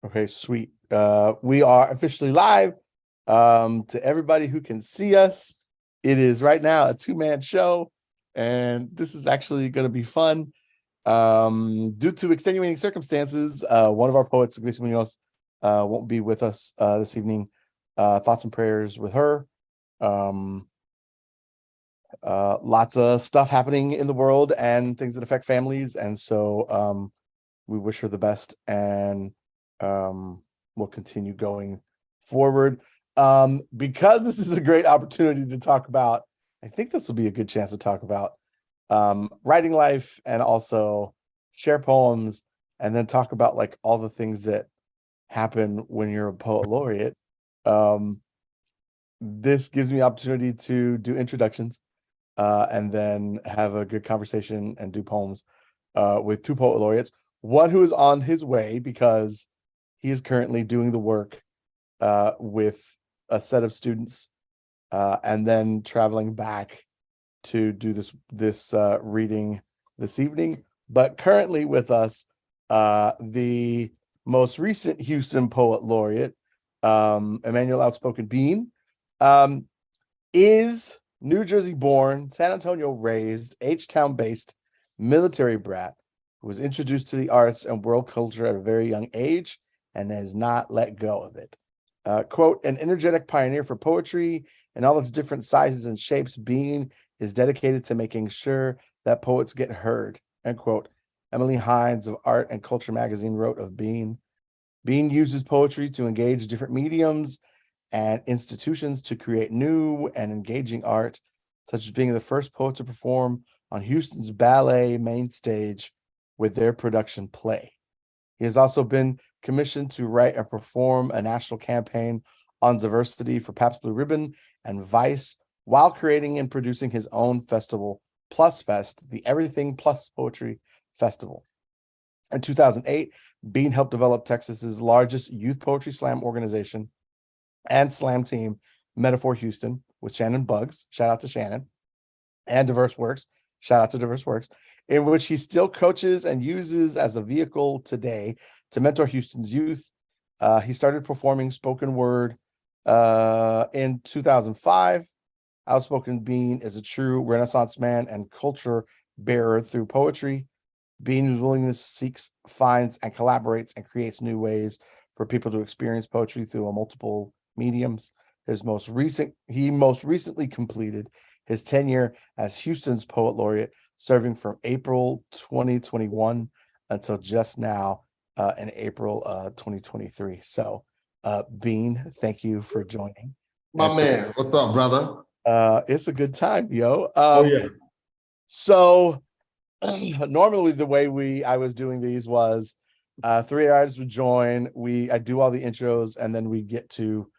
Okay, sweet. We are officially live. To everybody who can see us, it is right now a two-man show, and this is actually going to be fun. Due to extenuating circumstances, one of our poets, Grace Munoz, won't be with us this evening. Thoughts and prayers with her. Lots of stuff happening in the world and things that affect families, and so we wish her the best, and we'll continue going forward. Because this is a great opportunity to talk about, I think this will be a good chance to talk about writing life, and also share poems, and then talk about like all the things that happen when you're a poet laureate. This gives me opportunity to do introductions, and then have a good conversation and do poems with two poet laureates. One who is on his way because he is currently doing the work with a set of students, and then traveling back to do this reading this evening. But currently with us, the most recent Houston Poet Laureate, Emmanuel Outspoken Bean, is New Jersey born, San Antonio raised, H-Town based, military brat who was introduced to the arts and world culture at a very young age and has not let go of it. Quote, an energetic pioneer for poetry in all its different sizes and shapes, Bean is dedicated to making sure that poets get heard, end quote. Emily Hines of Art and Culture magazine wrote of Bean. Bean uses poetry to engage different mediums and institutions to create new and engaging art, such as being the first poet to perform on Houston's ballet main stage with their production play. He has also been commissioned to write and perform a national campaign on diversity for Pabst Blue Ribbon and Vice, while creating and producing his own festival, Plus Fest, the Everything Plus Poetry Festival. In 2008, Bean helped develop Texas's largest youth poetry slam organization and slam team, Metaphor Houston, with Shannon Buggs, shout out to Shannon, and Diverse Works, shout out to Diverse Works, in which he still coaches and uses as a vehicle today to mentor Houston's youth. He started performing spoken word in 2005. Outspoken Bean is a true Renaissance man and culture bearer through poetry. Bean's willingness seeks, finds, and collaborates and creates new ways for people to experience poetry through multiple mediums. He most recently completed his tenure as Houston's Poet Laureate, serving from April 2021 until just now in April 2023. So, Bean, thank you for joining. My man, what's up, brother? It's a good time, yo. Oh yeah. So normally the way I was doing these was three artists would join. I do all the intros, and then we get to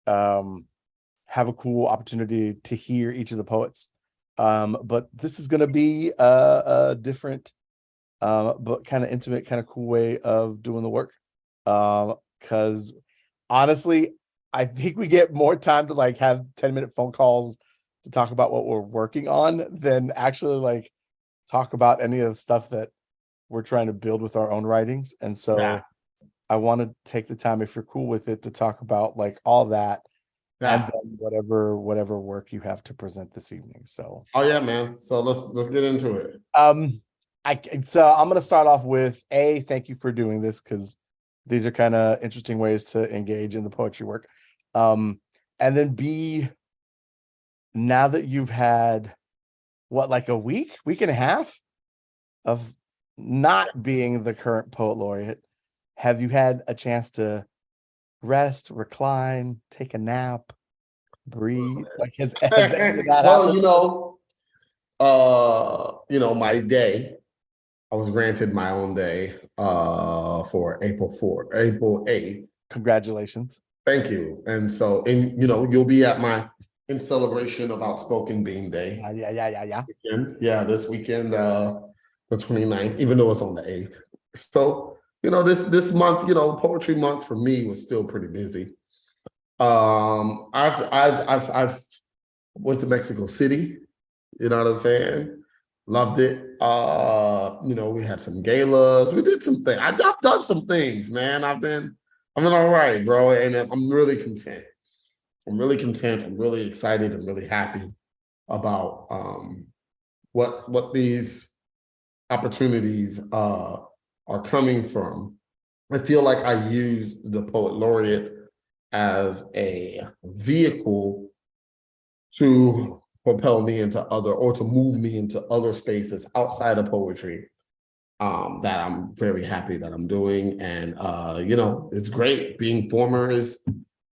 have a cool opportunity to hear each of the poets. But this is going to be a different, but kind of intimate, kind of cool way of doing the work. Because honestly, I think we get more time to like have 10-minute phone calls to talk about what we're working on than actually like talk about any of the stuff that we're trying to build with our own writings. And so Yeah. I want to take the time, if you're cool with it, to talk about like all that. Yeah. And then whatever work you have to present this evening. So Oh yeah, man. So let's get into it. I'm gonna start off with thank you for doing this, because these are kind of interesting ways to engage in the poetry work. And then B, now that you've had like a week and a half of not being the current poet laureate, have you had a chance to rest, recline, take a nap, breathe? Like has any of that Well, happened? my day, I was granted my own day for April 8th. Congratulations. Thank you. And so you'll be at in celebration of Outspoken Bean Day. Yeah. Yeah, this weekend, the 29th, even though it's on the 8th. So, this month, poetry month for me was still pretty busy. I've went to Mexico City, you know what I'm saying? Loved it. We had some galas. We did some things. I've done some things, man. I've been I'm doing all right, bro, and I'm really content. I'm really content. I'm really excited. I'm really happy about what these opportunities are coming from. I feel like I used the Poet Laureate as a vehicle to propel me into other, or to move me into other spaces outside of poetry, that I'm very happy that I'm doing. And you know, it's great. Being former is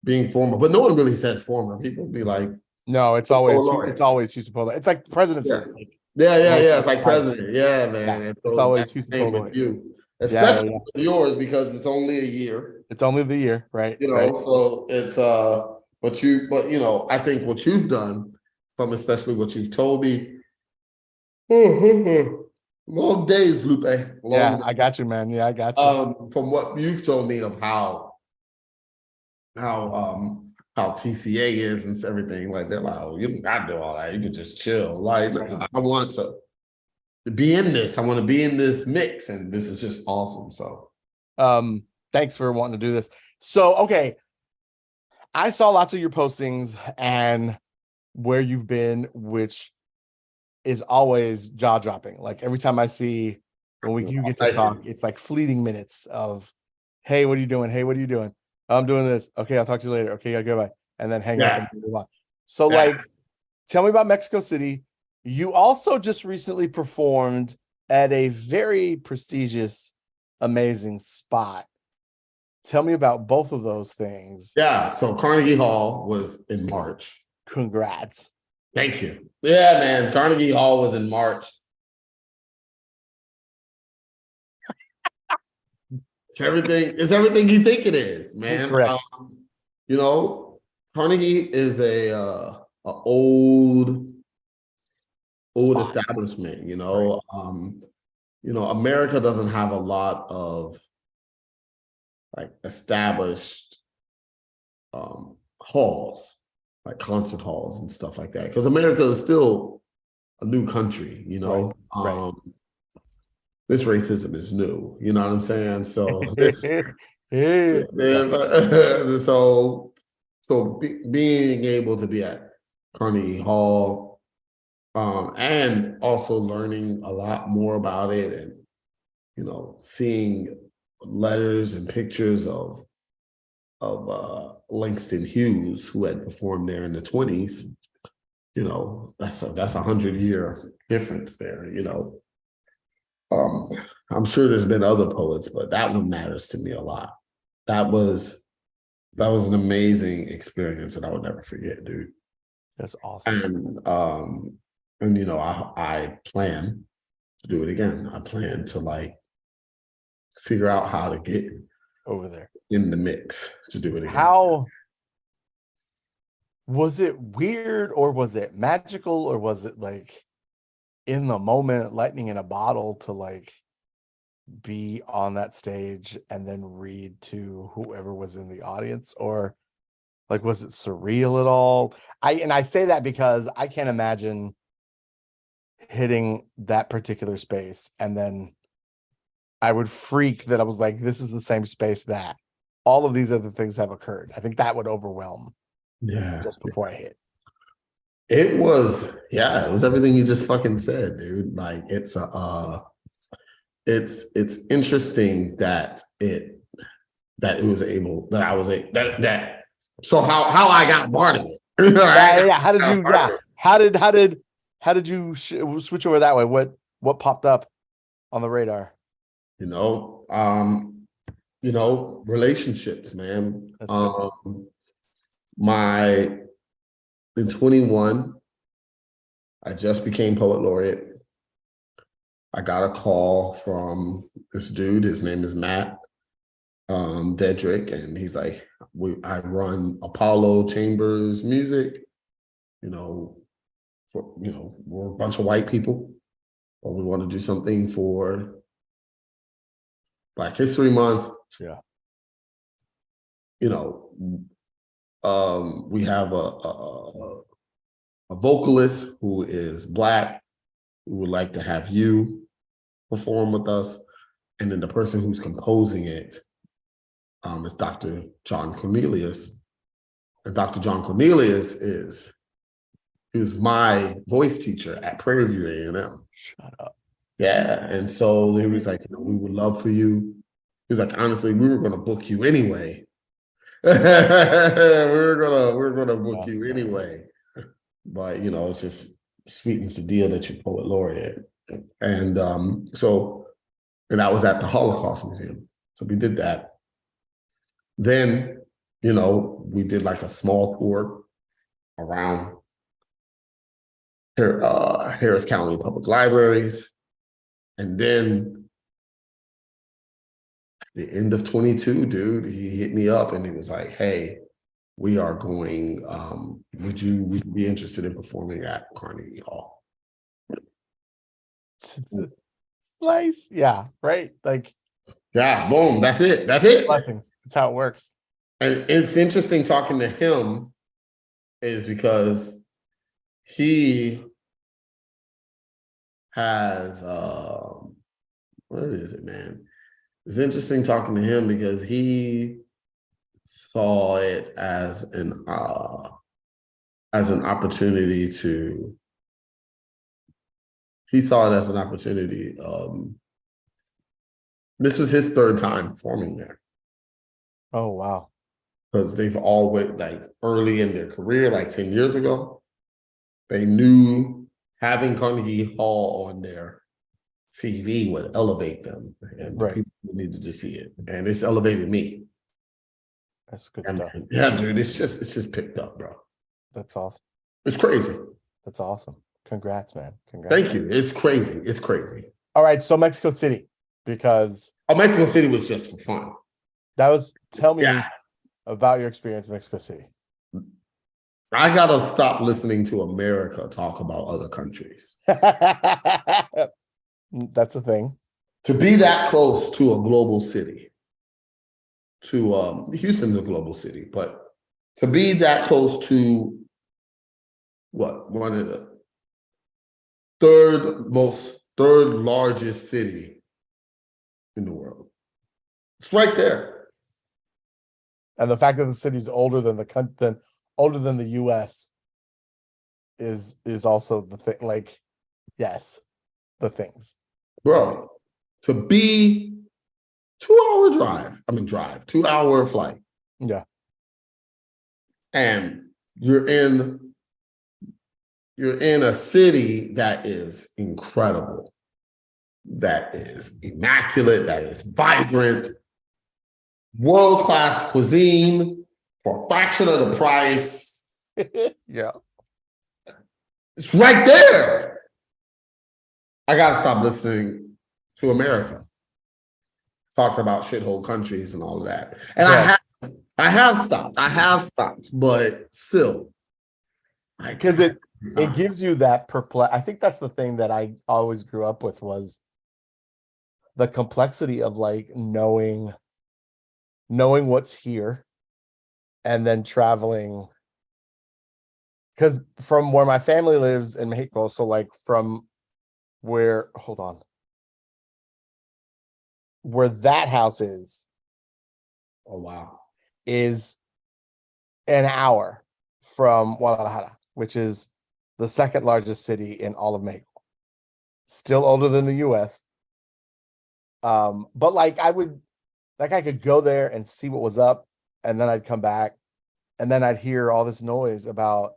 being former, but no one really says former. People be like, No, it's "The Poet always Laureate." it's always Houston Polo. It's like presidency. Yeah. It's like Yeah. It's like always, president. Yeah, man. yeah, And it's so always that's the Houston same Polo. with you, Yeah, especially yeah. with yours, because it's only a year, It's only the year, right? you know. Right. So it's but you know, I think what you've done, from especially what you've told me, long days, Lupe. Yeah, Long I got you, man. Yeah, I got you. from what you've told me of how TCA is and everything, like they're like, oh, you don't gotta do all that. You can just chill. Like I want to be in this. I want to be in this mix, and this is just awesome. So Thanks for wanting to do this. So, okay, I saw lots of your postings and where you've been, which is always jaw dropping. Like every time I see you get to thank talk, you. it's like fleeting minutes of, hey, what are you doing? Hey, what are you doing? I'm doing this. Okay, I'll talk to you later. Okay, I goodbye. And then hang up Yeah. and move on. So, Yeah. like, tell me about Mexico City. You also just recently performed at a very prestigious, amazing spot. Tell me about both of those things. Yeah. So Carnegie Hall was in March. Congrats. Thank you. Yeah, man. Carnegie Hall was in March. It's everything you think it is, man. Correct. You know, Carnegie is a old Spot. establishment, you know. You know, America doesn't have a lot of like established halls, like concert halls and stuff like that, because America is still a new country, you know. Right. This racism is new, you know what I'm saying? So this Yeah. being able to be at Carnegie Hall, and also learning a lot more about it, and you know, seeing letters and pictures of Langston Hughes, who had performed there in the 20s. You know, that's a 100-year difference there. You know, I'm sure there's been other poets, but that one matters to me a lot. That was an amazing experience that I would never forget, dude. That's awesome. And you know, I plan to do it again. I plan to like figure out how to get Over there in the mix to do it again. How was it? Weird, or was it magical, or was it like in the moment, lightning in a bottle, to like be on that stage and then read to whoever was in the audience? Or like, was it surreal at all? I say that because I can't imagine hitting that particular space, and then I would freak that I was like, this is the same space that all of these other things have occurred. I think that would overwhelm just before I hit. It was everything you just fucking said, dude. Like it's interesting that it was able, that I was a that so how I got part of it. Yeah. How did you switch over that way? What popped up on the radar? You know, relationships, man. In 21, I just became Poet Laureate. I got a call from this dude. His name is Matt Dedrick, and he's like, I run Apollo Chambers Music. You know, we're a bunch of white people, but we want to do something for Black History Month. Yeah. You know, we have a vocalist who is Black, who would like to have you perform with us. And then the person who's composing it is Dr. John Cornelius. And Dr. John Cornelius he was my voice teacher at Prairie View A&M. Shut up. Yeah. And so he was like, we would love for you. He was like, honestly, we were going to book you anyway. we were gonna book you anyway. But it just sweetens the deal that you're poet laureate. And and that was at the Holocaust Museum. So we did that. Then, we did like a small tour around Harris County Public Libraries. And then at the end of 22, dude, he hit me up and he was like, hey, we are going, would you be interested in performing at Carnegie Hall? Slice. Yeah, right. Like, yeah, boom, that's it. That's it. Blessings. That's how it works. And it's interesting talking to him is because he has, what is it, man? It's interesting talking to him because he saw it as an opportunity to. He saw it as an opportunity. This was his third time performing there. Oh, wow. Because they've always, like early in their career, like 10 years ago, they knew having Carnegie Hall on their TV would elevate them. And people needed to see it. And it's elevated me. That's good stuff. Yeah, dude, it's just picked up, bro. That's awesome. It's crazy. That's awesome. Congrats, man. Congrats. Thank you. It's crazy. It's crazy. All right. So Mexico City, because Mexico City was just for fun. Tell me about your experience in Mexico City. I gotta stop listening to America talk about other countries. That's a thing. To be that close to a global city, to Houston's a global city, but to be that close to one of the third largest city in the world. It's right there. And the fact that the city's older than older than the US is also the thing. Like, yes, the things. Bro, to be 2-hour flight. Yeah. And you're in a city that is incredible, that is immaculate, that is vibrant, world-class cuisine for a fraction of the price. Yeah. It's right there. I gotta stop listening to America talking about shithole countries and all of that. And I have stopped, but still. Because it gives you that I think that's the thing that I always grew up with was the complexity of like knowing what's here and then traveling. Because from where my family lives in Mexico, so like from where that house is. Oh, wow. Is an hour from Guadalajara, which is the second largest city in all of Mexico. Still older than the US. But like I could go there and see what was up, and then I'd come back, and then I'd hear all this noise about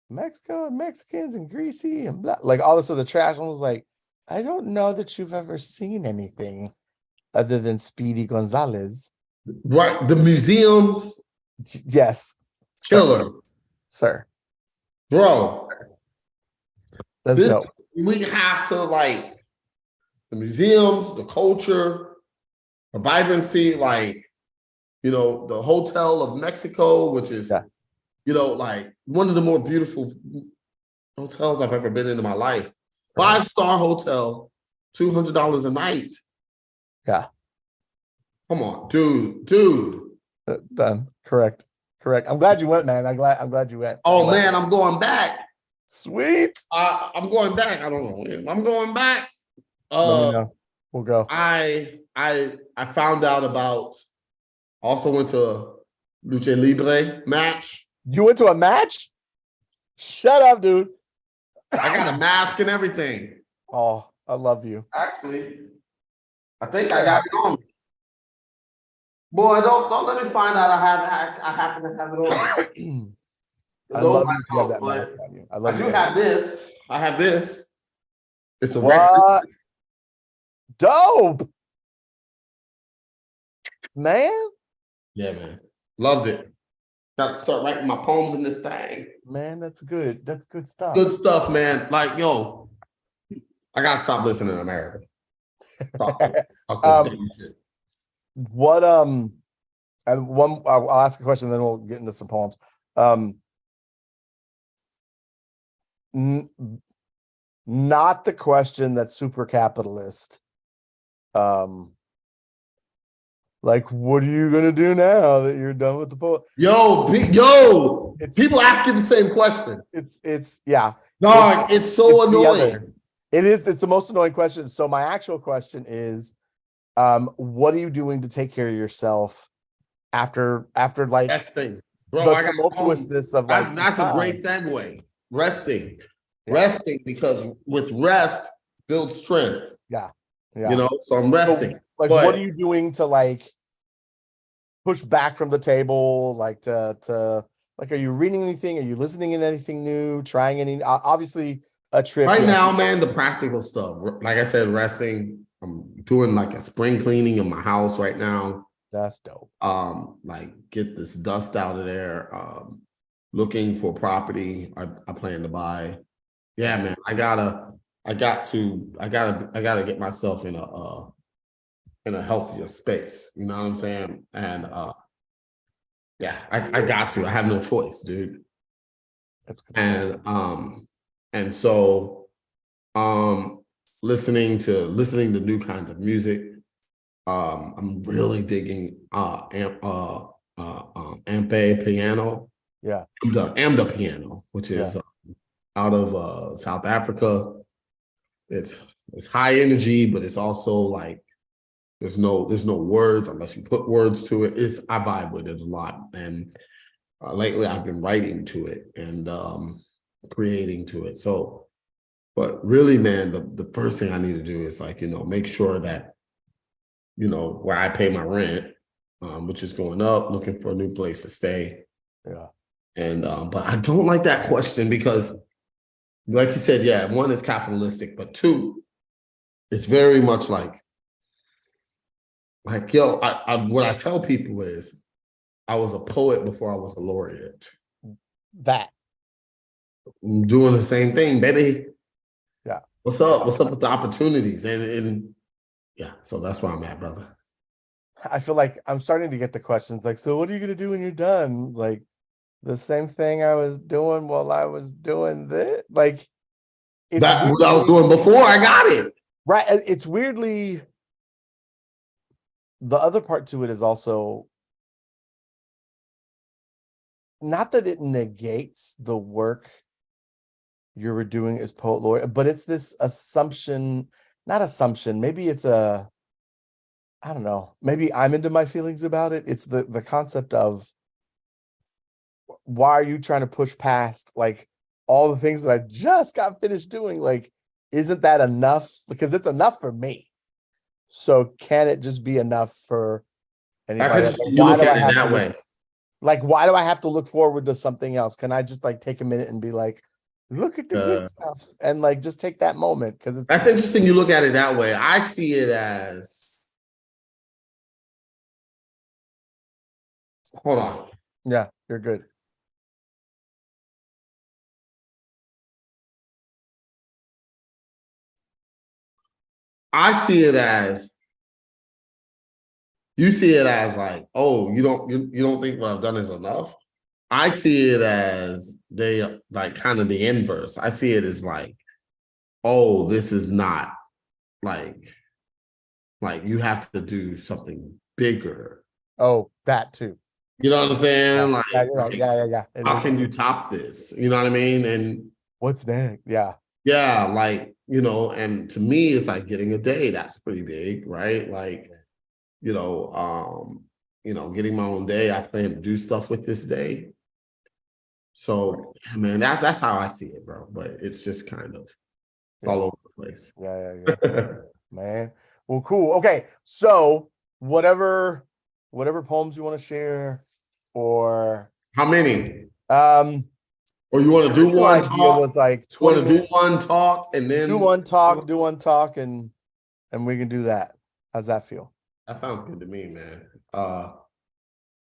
Mexico and Mexicans and greasy and blah, like all this other trash. And I was like, I don't know that you've ever seen anything other than Speedy Gonzalez. Right, the museums. Yes. Killer. Sir. Bro. That's dope. We have to like the museums, the culture, the vibrancy, like, the Hotel of Mexico, which is, like one of the more beautiful hotels I've ever been in my life. 5-star hotel, $200 a night. Yeah. Come on, dude. Done. Correct. I'm glad you went, man. I'm glad you went. Oh man, I'm going back. Sweet. I'm going back. I don't know when. I'm going back. Let me know. We'll go. I found out about Also went to a Lucha Libre match. You went to a match? Shut up, dude. I got a mask and everything. Oh, I love you. Actually, I think I got it on me. Boy, don't let me find out I happen to have it on. I love you if you have that mask on you. I love I you. do have this. I have this. It's a What? record. Dope. Man. Yeah, man. Loved it. Got to start writing my poems in this thing. Man, that's good. That's good stuff. Good stuff, man. Like, yo, I gotta stop listening to America. What and one I'll ask a question, then we'll get into some poems. Not the question that's super capitalist. Like, what are you gonna do now that you're done with the poem? People asking the same question. It's yeah. No, it's so annoying. It's the most annoying question. So my actual question is, what are you doing to take care of yourself after like Resting. Bro, the tumultuousness of like that's a great segue. Resting. Resting, because with rest builds strength. Yeah. You know, so I'm resting. So, like, what are you doing to like push back from the table? Like to like, are you reading anything? Are you listening in anything new? Trying any? Obviously, a trip right now, man. The practical stuff. Like I said, resting. I'm doing like a spring cleaning in my house right now. That's dope. Like get this dust out of there. Looking for property. I plan to buy. Yeah, man. I gotta get myself in a healthier space. You know what I'm saying? And yeah, I got to. I have no choice, dude. That's good. And so listening to new kinds of music. I'm really digging Ampe piano. Yeah. AMDA piano, which is out of South Africa. It's high energy, but it's also like there's no words unless you put words to it. I vibe with it a lot, and lately I've been writing to it and creating to it. So, but really, man, the first thing I need to do is like, you know, make sure that, you know, where I pay my rent, which is going up, looking for a new place to stay. Yeah. And but I don't like that question because, like you said, yeah, one is capitalistic, but two, it's very much like yo, what I tell people is I was a poet before I was a laureate. That. I'm doing the same thing, baby. Yeah. What's up? What's up with the opportunities? And yeah, so that's where I'm at, brother. I feel like I'm starting to get the questions like, so what are you gonna do when you're done? Like the same thing I was doing while I was doing this. Like That's what I was doing before I got it. Right. It's weirdly, the other part to it is also not that it negates the work you were doing as poet laureate, but it's this assumption, not assumption, maybe it's I don't know, maybe I'm into my feelings about it. It's the concept of, why are you trying to push past like all the things that I just got finished doing? Like, isn't that enough? Because it's enough for me. So can it just be enough for anybody? That's interesting. You look at it that way. Like, why do I have to look forward to something else? Can I just like take a minute and be like, look at the good stuff, and like just take that moment? Because that's interesting. You look at it that way. I see it as, hold on. Yeah, you're good. I see it as, you see it as like, oh, you don't think what I've done is enough? I see it as they like kind of the inverse. I see it as like, oh, this is not like you have to do something bigger. Oh, that too. You know what I'm saying? Yeah. How can you top this? You know what I mean? And what's next? Yeah. Yeah, like, you know, and to me, it's like getting a day. That's pretty big, right? Like, you know, getting my own day. I plan to do stuff with this day. So, man, that's how I see it, bro. But it's just it's all over the place. Yeah. Man. Well, cool. Okay. So whatever poems you want to share, or How many? um Or you want to do the one idea talk? was like Want 20 to do minutes. one talk and then Do one talk, and we can do that. How's that feel? That sounds good to me, man.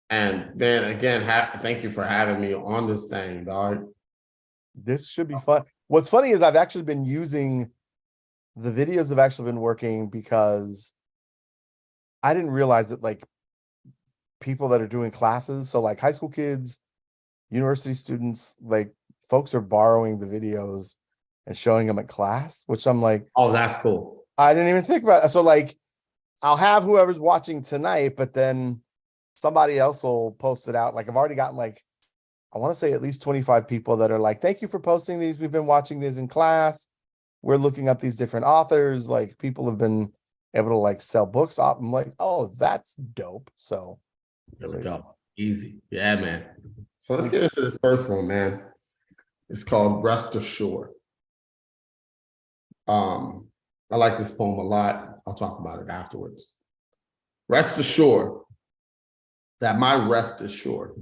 And then again, thank you for having me on this thing, dog. This should be fun. What's funny is I've actually been using the videos have actually been working because I didn't realize that like people that are doing classes, so like high school kids, university students, like folks are borrowing the videos and showing them at class, which I'm like, Oh, that's cool. I didn't even think about it. So like I'll have whoever's watching tonight, but then somebody else will post it out. Like I've already gotten like, I want to say at least 25 people that are like, thank you for posting these. We've been watching these in class. We're looking up these different authors. Like people have been able to like sell books off. I'm like, oh, that's dope. So There we go. Easy. Yeah, man. So let's get into this first one, man. It's called Rest Assured. I like this poem a lot. I'll talk about it afterwards. Rest assured that my rest is sure,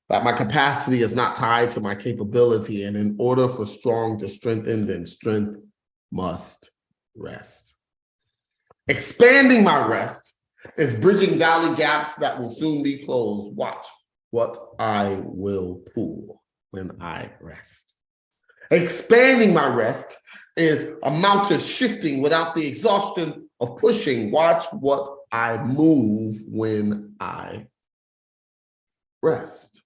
that my capacity is not tied to my capability, and in order for strong to strengthen, then strength must rest. Expanding my rest is bridging valley gaps that will soon be closed. Watch what I will pull when I rest. Expanding my rest is a mountain shifting without the exhaustion of pushing. Watch what I move when I rest.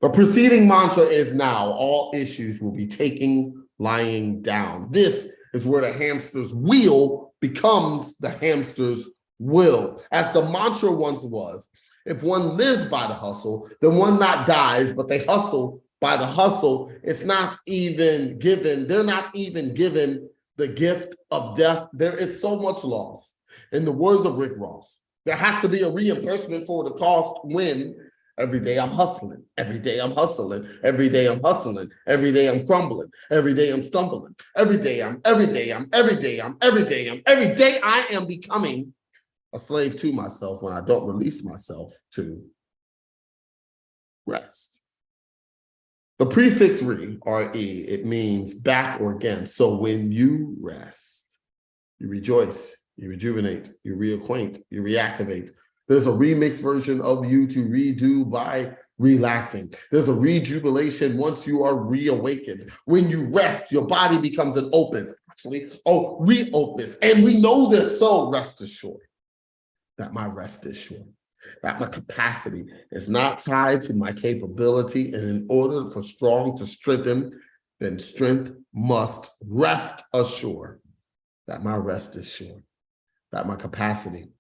The preceding mantra is now all issues will be taken lying down. This is where the hamster's wheel becomes the hamster's will. As the mantra once was, if one lives by the hustle, then one not dies, but they hustle by the hustle. It's not even given. They're not even given the gift of death. There is so much loss. In the words of Rick Ross, there has to be a reimbursement for the cost when every day I'm hustling. Every day I'm hustling. Every day I'm hustling. Every day I'm crumbling. Every day I'm stumbling. Every day I am becoming a slave to myself when I don't release myself to rest. The prefix re, R-E, it means back or again. So when you rest, you rejoice, you rejuvenate, you reacquaint, you reactivate. There's a remix version of you to redo by relaxing. There's a rejubilation once you are reawakened. When you rest, your body becomes an opus, reopus. And we know this, so rest assured that my rest is sure, that my capacity is not tied to my capability. And in order for strong to strengthen, then strength must rest assured that my rest is sure, that my capacity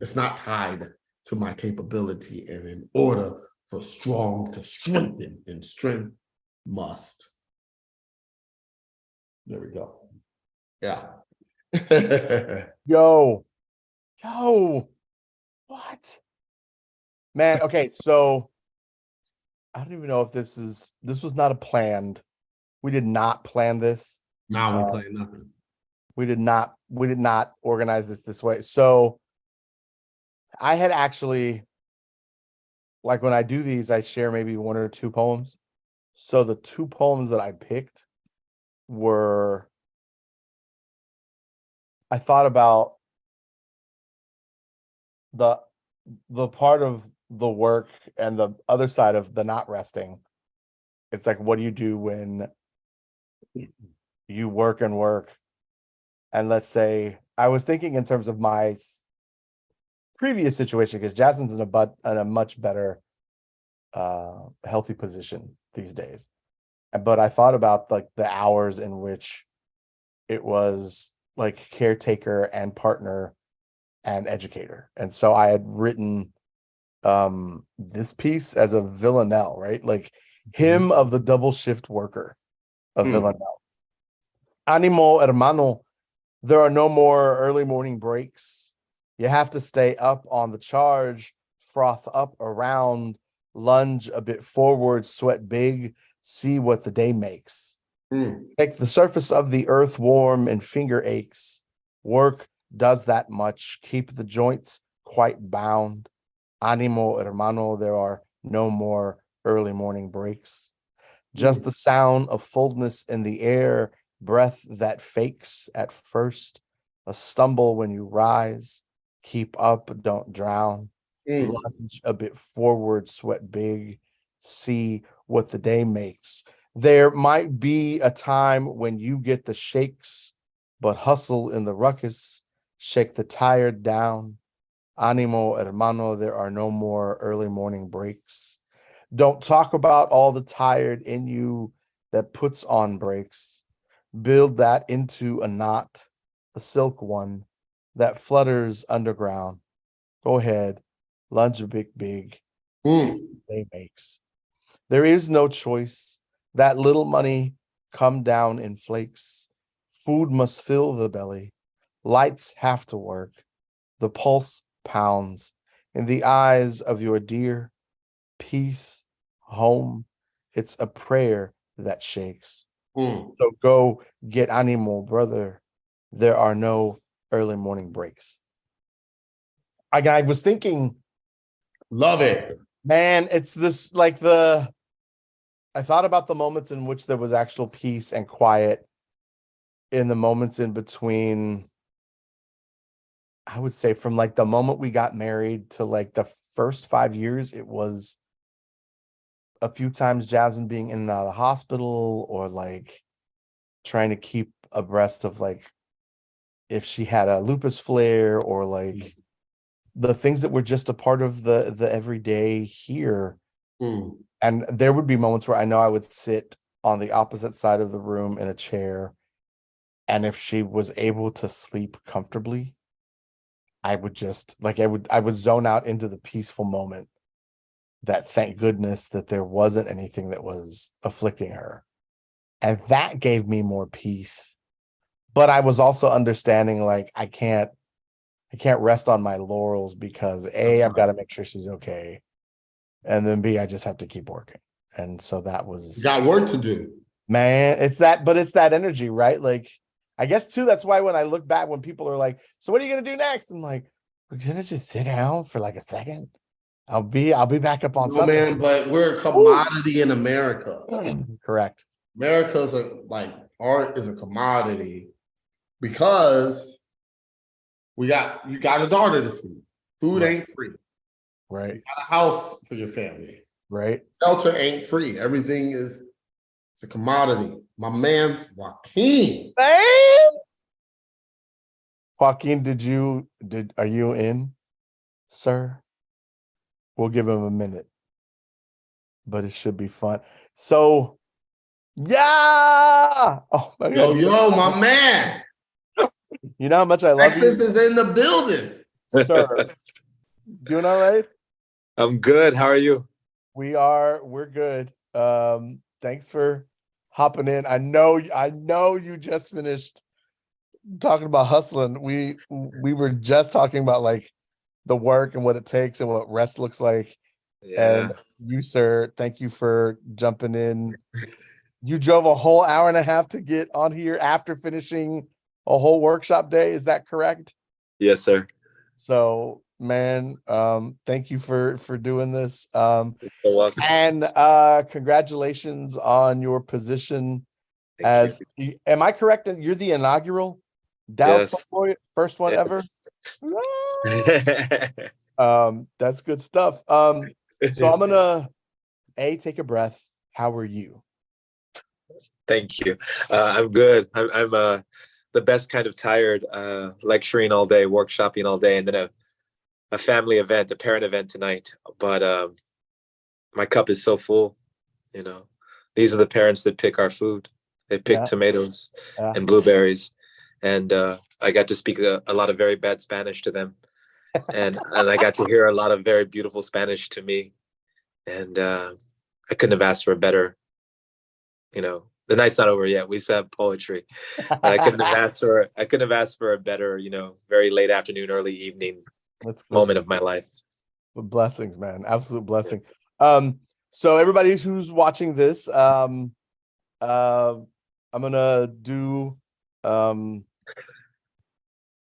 is not tied to my capability. And in order for strong to strengthen, then strength must. There we go. Yeah. Yo, what? Man, okay, so I don't even know if this was not a planned. We did not plan this. Now we're playing nothing. We did not organize this way. So I had actually, like when I do these, I share maybe one or two poems. So the two poems that I picked were, I thought about the part of the work and the other side of the not resting. It's like, what do you do when you work and work? And let's say I was thinking in terms of my previous situation, because Jasmine's in a much better healthy position these days. But I thought about like the hours in which it was like caretaker and partner and educator. And so I had written this piece as a villanelle, right? Like hymn of the double shift worker of villanelle. Animo hermano, there are no more early morning breaks. You have to stay up on the charge froth up around, lunge a bit forward, sweat big, see what the day makes. Make the surface of the earth warm and finger aches. Work does that much, keep the joints quite bound. Animo, hermano, there are no more early morning breaks. Just the sound of fullness in the air, breath that fakes at first, a stumble when you rise. Keep up, don't drown. Lunge a bit forward, sweat big, see what the day makes. There might be a time when you get the shakes, but hustle in the ruckus, shake the tired down. Animo, hermano, there are no more early morning breaks. Don't talk about all the tired in you that puts on brakes. Build that into a knot, a silk one that flutters underground. Go ahead, lunge a big, see what the day makes. There is no choice. That little money come down in flakes. Food must fill the belly. Lights have to work. The pulse pounds in the eyes of your dear. Peace, home. It's a prayer that shakes. So go get animal, brother. There are no early morning breaks. I was thinking, Love it. man, it's this like I thought about the moments in which there was actual peace and quiet in the moments in between. I would say from like the moment we got married to like the first 5 years, it was a few times Jasmine being in and out of the hospital, or like trying to keep abreast of like if she had a lupus flare, or like the things that were just a part of the everyday here. And there would be moments where I know I would sit on the opposite side of the room in a chair, and if she was able to sleep comfortably, I would just like I would zone out into the peaceful moment, that thank goodness that there wasn't anything that was afflicting her. And that gave me more peace. But I was also understanding like I can't rest on my laurels, because A, I've got to make sure she's okay. And then B, I just have to keep working. And so that was, You got work to do. man, it's that energy, right? Like, I guess too, that's why when I look back, when people are like, so what are you gonna do next? I'm like, we're gonna just sit down for like a second. I'll be back up on No, Sunday. man, but we're a commodity in America. Correct. America's art is a commodity because you got a daughter to feed. Food Right. ain't free. Right. You got a house for your family. Right. Shelter ain't free. Everything is, it's a commodity. My man's Joaquin. Man. Joaquin, are you in, sir? We'll give him a minute, but it should be fun. So, yeah. Oh my God. Yo, my man. You know how much I love Texas you, is in the building. sir. Doing all right? I'm good. How are you? We're good. Thanks for hopping in. I know you just finished talking about hustling. We were just talking about like the work and what it takes and what rest looks like. Yeah. And you, sir, thank you for jumping in. You drove a whole hour and a half to get on here after finishing a whole workshop day. Is that correct? Yes, sir. So, man, thank you for doing this. You're welcome. And congratulations on your position Thank am I correct that you're the inaugural Dallas Yes. Playboy, first one Yeah. ever? you. That's good stuff. So I'm gonna take a breath. How are you? Thank you. I'm good. I'm the best kind of tired, lecturing all day, workshopping all day, and then a family event, a parent event tonight. But my cup is so full. You know, these are the parents that pick our food. They pick tomatoes and blueberries, and I got to speak a lot of very bad Spanish to them, and I got to hear a lot of very beautiful Spanish to me, and I couldn't have asked for a better. You know, the night's not over yet. We still have poetry. I couldn't have asked for a better, very late afternoon, early evening moment of my life. Blessings, man. Absolute blessing. So everybody who's watching this, I'm gonna do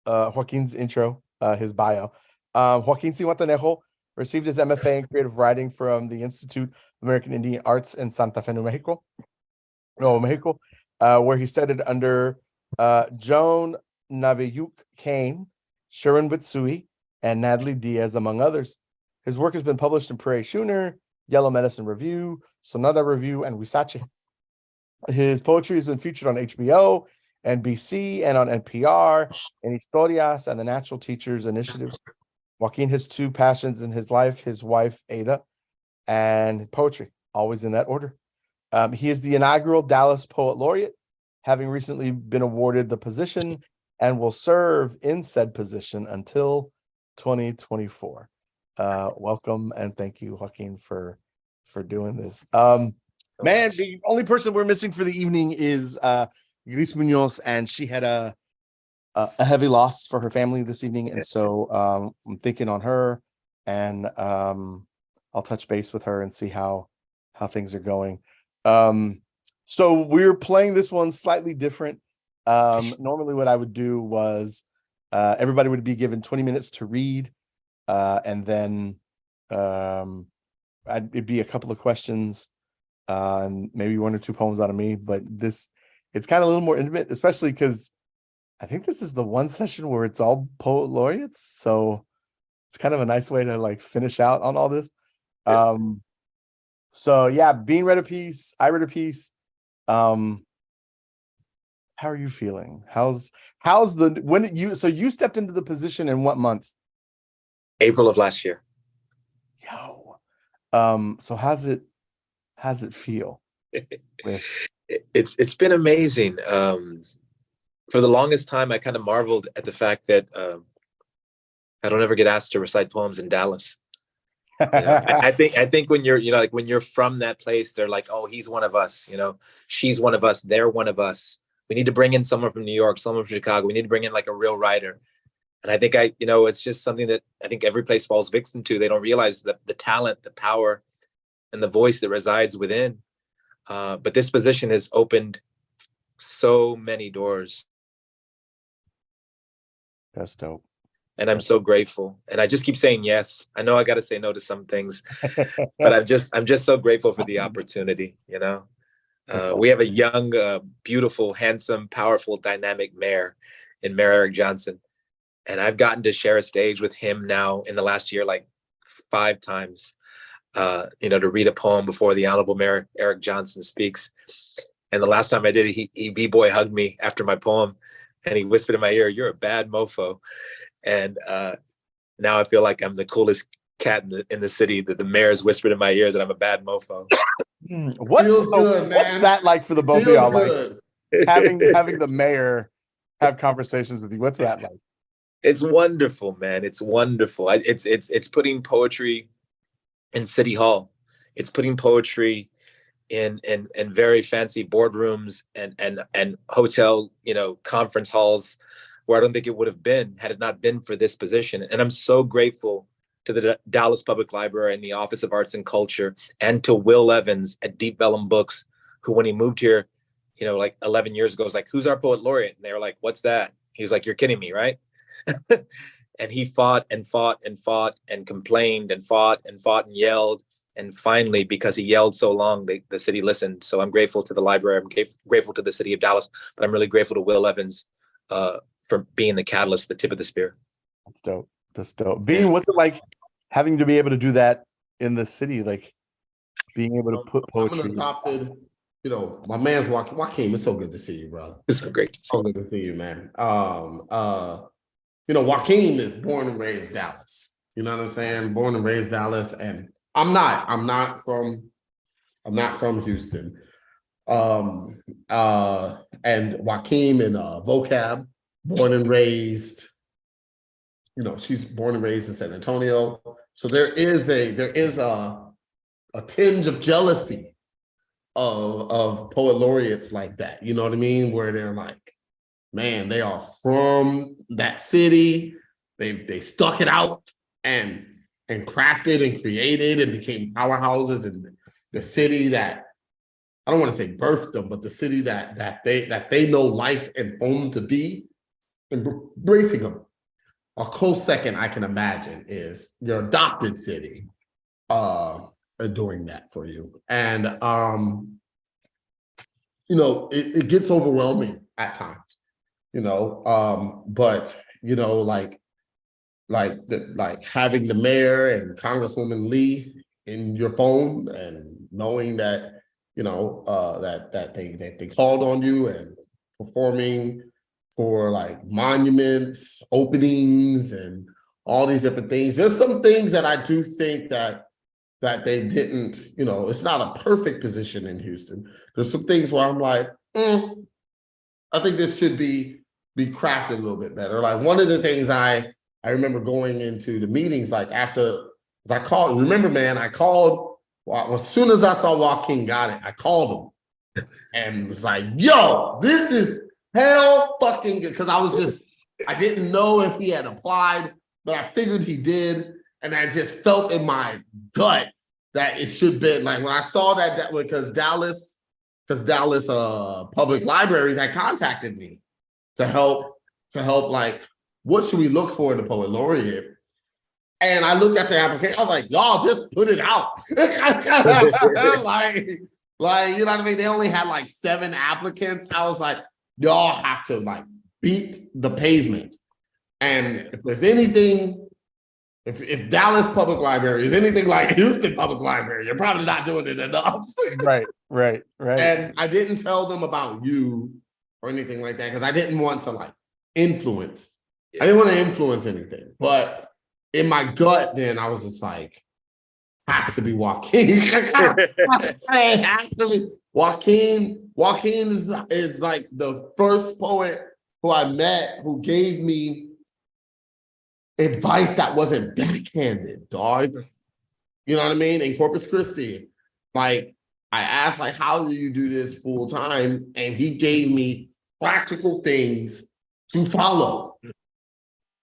Joaquin's intro, his bio. Joaquin Cihuatanejo received his MFA in creative writing from the Institute of American Indian Arts in Santa Fe, New Mexico, where he studied under Joan Navayuk Kane, Sharon Witsui, and Natalie Diaz, among others. His work has been published in Prairie Schooner, Yellow Medicine Review, Sonata Review, and Wisache. His poetry has been featured on HBO, NBC, and on NPR, in Historias and the Natural Teachers Initiative. Joaquin has two passions in his life: his wife, Ada, and poetry, always in that order. He is the inaugural Dallas Poet Laureate, having recently been awarded the position, and will serve in said position until 2024. Welcome and thank you, Joaquin, for doing this. Man, the only person we're missing for the evening is Gris Munoz, and she had a heavy loss for her family this evening, and so I'm thinking on her, and I'll touch base with her and see how things are going. So we're playing this one slightly different. Normally what I would do was everybody would be given 20 minutes to read, and then it'd be a couple of questions, and maybe one or two poems out of me. But it's kind of a little more intimate, especially because I think this is the one session where it's all poet laureates. So it's kind of a nice way to like finish out on all this. So yeah, Bean read a piece, I read a piece. How are you feeling? How's so you stepped into the position in what month? April of last year. Yo. So how's it feel? It's been amazing. For the longest time, I kind of marveled at the fact that I don't ever get asked to recite poems in Dallas. You know, I think when you're, like when you're from that place, they're like, oh, he's one of us, she's one of us, they're one of us. We need to bring in someone from New York, someone from Chicago. We need to bring in like a real writer. And I think it's just something that I think every place falls victim to. They don't realize that the talent, the power, and the voice that resides within. But this position has opened so many doors. That's dope. And I'm so grateful. And I just keep saying yes. I know I got to say no to some things, but I'm just so grateful for the opportunity. We have a young, beautiful, handsome, powerful, dynamic mayor in Mayor Eric Johnson. And I've gotten to share a stage with him now in the last year, like 5 times, to read a poem before the Honorable Mayor Eric Johnson speaks. And the last time I did it, he b-boy hugged me after my poem, and he whispered in my ear, "You're a bad mofo." And now I feel like I'm the coolest cat in the city, that the mayor's whispered in my ear that I'm a bad mofo. What's that like for the both of y'all? Like having the mayor have conversations with you. What's that like? It's wonderful, man. It's wonderful. It's putting poetry in City Hall. It's putting poetry in very fancy boardrooms and hotel, conference halls, where I don't think it would have been had it not been for this position. And I'm so grateful to the Dallas Public Library and the Office of Arts and Culture, and to Will Evans at Deep Vellum Books, who, when he moved here, like 11 years ago, was like, "Who's our poet laureate?" And they were like, "What's that?" He was like, "You're kidding me, right?" And he fought and fought and fought and complained and fought and yelled. And finally, because he yelled so long, the city listened. So I'm grateful to the library. I'm grateful to the city of Dallas, but I'm really grateful to Will Evans for being the catalyst, the tip of the spear. That's dope. That's dope. Bean, what's it like having to be able to do that in the city? Like being able to put poetry. I'm adopted, my man's Joaquin. It's so good to see you, bro. It's so great to see you. So good to see you, man. Joaquin is born and raised Dallas. You know what I'm saying? Born and raised Dallas, and I'm not from Houston. And Joaquin and Vocab, born and raised, she's born and raised in San Antonio. So there is a tinge of jealousy of poet laureates like that. You know what I mean? Where they're like, man, they are from that city. They stuck it out, and crafted and created and became powerhouses in the city that, I don't want to say birthed them, but the city that they know life and home to be, embracing them. A close second I can imagine is your adopted city doing that for you. And it gets overwhelming at times, but like having the mayor and Congresswoman Lee in your phone and knowing that that they called on you and performing for like monuments, openings, and all these different things. There's some things that I do think that they didn't, it's not a perfect position in Houston. There's some things where I'm like, I think this should be crafted a little bit better. Like one of the things I remember going into the meetings, like after I called, remember, man, I called, well, as soon as I saw Joaquin got it, I called him and was like, yo, this is hell fucking good. Cause I didn't know if he had applied, but I figured he did. And I just felt in my gut that it should be like when I saw that because Dallas Public Libraries had contacted me to help like, what should we look for in the poet laureate? And I looked at the application, I was like, y'all just put it out. like, you know what I mean? They only had like 7 applicants. I was like, y'all have to like beat the pavement. And if there's anything, if Dallas Public Library is anything like Houston Public Library, you're probably not doing it enough. Right. And I didn't tell them about you or anything like that because I didn't want to like influence. I didn't want to influence anything. But in my gut, then I was just like, has to be Joaquin. It has to be Joaquin. Joaquin is like the first poet who I met who gave me advice that wasn't backhanded, dog. You know what I mean? In Corpus Christi, like I asked, like, how do you do this full time? And he gave me practical things to follow.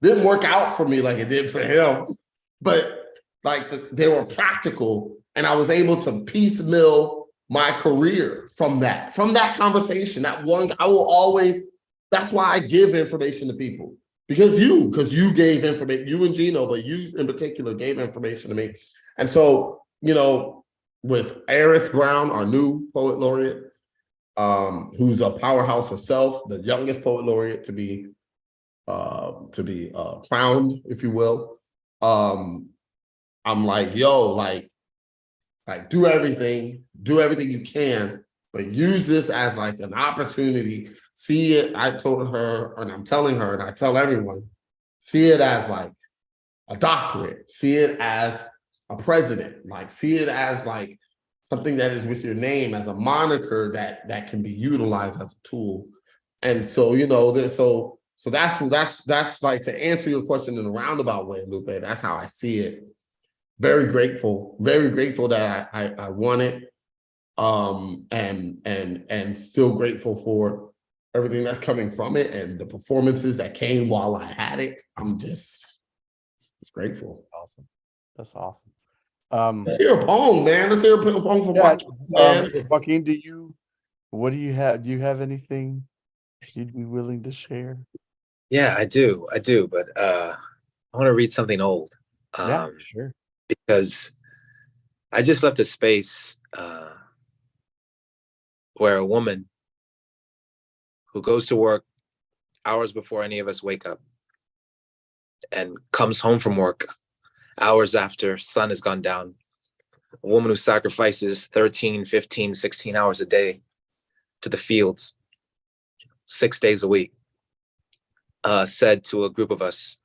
Didn't work out for me like it did for him, but like they were practical, and I was able to piecemeal my career from that conversation. That one, I will always. That's why I give information to people because you gave information. You and Gino, but you in particular gave information to me, and so with Eris Brown, our new poet laureate, who's a powerhouse herself, the youngest poet laureate to be crowned, if you will. I'm like, yo, like do everything you can, but use this as like an opportunity. See it, I told her, and I'm telling her, and I tell everyone, see it as like a doctorate, see it as a president, like see it as like something that is with your name, as a moniker that can be utilized as a tool. And so, so that's like, to answer your question in a roundabout way, Lupe, that's how I see it. Very grateful that I won it. And still grateful for everything that's coming from it and the performances that came while I had it. I'm just grateful. Awesome. That's awesome. Let's hear a poem, man. Let's hear a poem from Joaquin. Joaquin, what do you have? Do you have anything you'd be willing to share? Yeah, I do, but I want to read something old. Yeah, sure. Because I just left a space where a woman who goes to work hours before any of us wake up and comes home from work hours after sun has gone down, a woman who sacrifices 13, 15, 16 hours a day to the fields, 6 days a week, said to a group of us,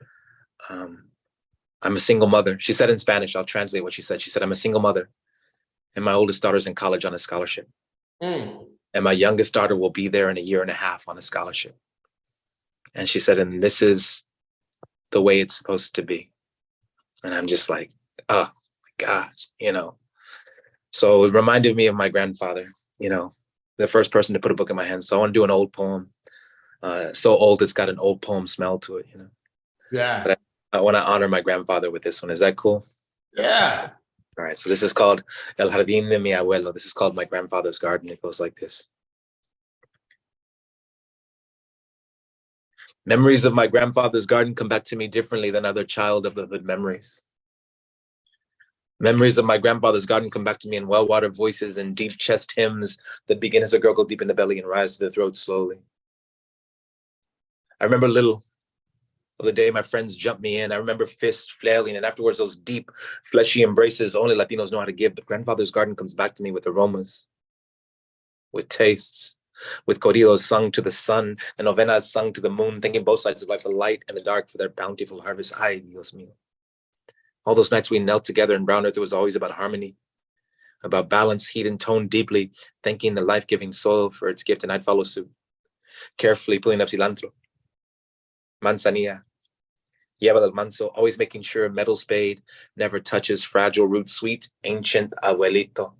I'm a single mother. She said in Spanish, I'll translate what she said. She said, I'm a single mother, and my oldest daughter's in college on a scholarship. And my youngest daughter will be there in a year and a half on a scholarship. And she said, and this is the way it's supposed to be. And I'm just like, oh my gosh, So it reminded me of my grandfather, the first person to put a book in my hand. So I want to do an old poem. So old, it's got an old poem smell to it, Yeah. But I want to honor my grandfather with this one. Is that cool? Yeah. All right, so this is called El Jardín de mi Abuelo. This is called My Grandfather's Garden. It goes like this. Memories of my grandfather's garden come back to me differently than other childhood memories. Memories of my grandfather's garden come back to me in well-watered voices and deep chest hymns that begin as a gurgle deep in the belly and rise to the throat slowly. I remember little of the day my friends jumped me in. I remember fists flailing and afterwards those deep, fleshy embraces only Latinos know how to give. But grandfather's garden comes back to me with aromas, with tastes, with corridos sung to the sun and novenas sung to the moon, thanking both sides of life, the light and the dark, for their bountiful harvest. Ay, Dios mío. All those nights we knelt together in brown earth, it was always about harmony, about balance, heat, and tone deeply, thanking the life-giving soil for its gift, and I'd follow suit, carefully pulling up cilantro, manzanilla, hierba del manso, always making sure a metal spade never touches fragile root. Sweet, ancient abuelito.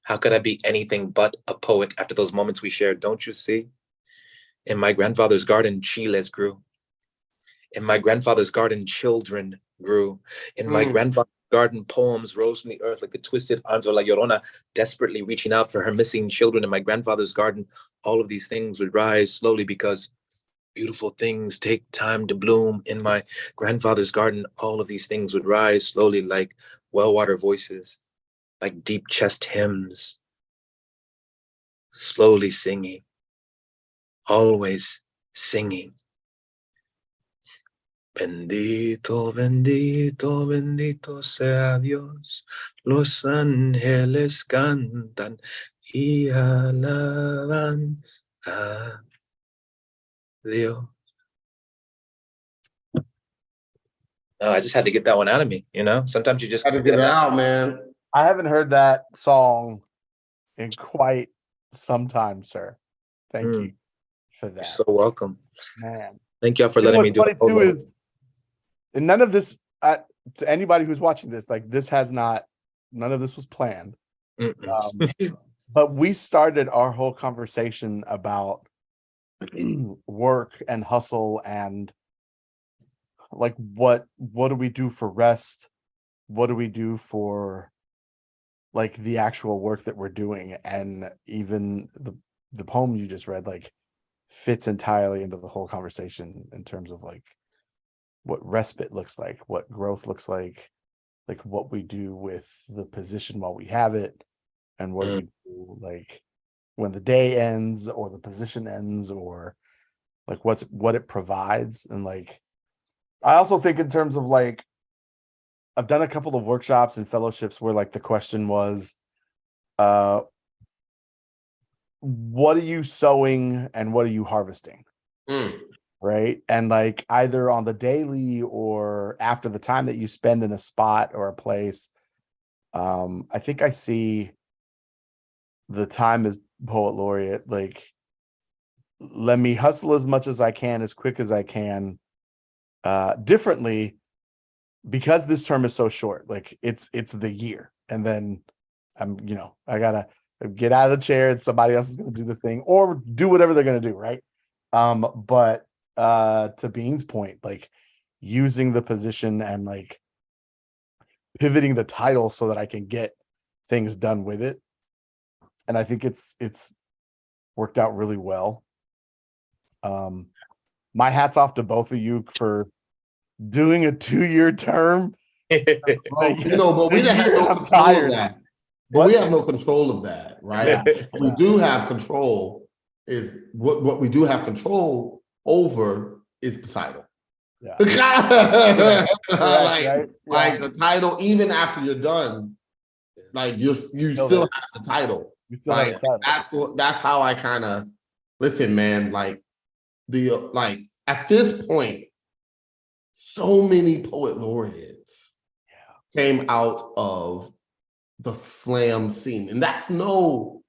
How could I be anything but a poet after those moments we shared? Don't you see? In my grandfather's garden, chiles grew. In my grandfather's garden, children grew. In my grandfather's garden, poems rose from the earth like the twisted arms of La Llorona, desperately reaching out for her missing children. In my grandfather's garden, all of these things would rise slowly because beautiful things take time to bloom. In my grandfather's garden, all of these things would rise slowly like well-watered voices, like deep chest hymns, slowly singing, always singing. Bendito, bendito, bendito sea Dios. Los ángeles cantan y alaban a Dios. Oh, I just had to get that one out of me, you know? Sometimes you just Got to get it out, man. I haven't heard that song in quite some time, sir. Thank you for You're that. so welcome. Man. Thank y'all for You know letting me what's do funny it. too is, and none of this, to anybody who's watching this, like this has not, none of this was planned. But we started our whole conversation about work and hustle and like what do we do for rest? What do we do for like the actual work that we're doing? And even the poem you just read like fits entirely into the whole conversation in terms of like what respite looks like, what growth looks like what we do with the position while we have it, and what we do like when the day ends or the position ends, or like what it provides. And like I also think in terms of like I've done a couple of workshops and fellowships where like the question was what are you sowing and what are you harvesting? Right. And like either on the daily or after the time that you spend in a spot or a place, I think I see the time as poet laureate, like let me hustle as much as I can, as quick as I can, differently, because this term is so short. Like it's the year, and then I gotta get out of the chair and somebody else is gonna do the thing or do whatever they're gonna do, right? But to Bean's point, like using the position and like pivoting the title so that I can get things done with it. And I think it's worked out really well. My hat's off to both of you for doing a 2-year term. But we didn't have no control of that. But we have no control of that, right? Yeah. What we do have control is what we do have control over is the title. Yeah. Like the title, even after you're done, like you still have the title. You still have the title. That's how I kind of listen, man. Like at this point, so many poet laureates came out of the slam scene, and that's no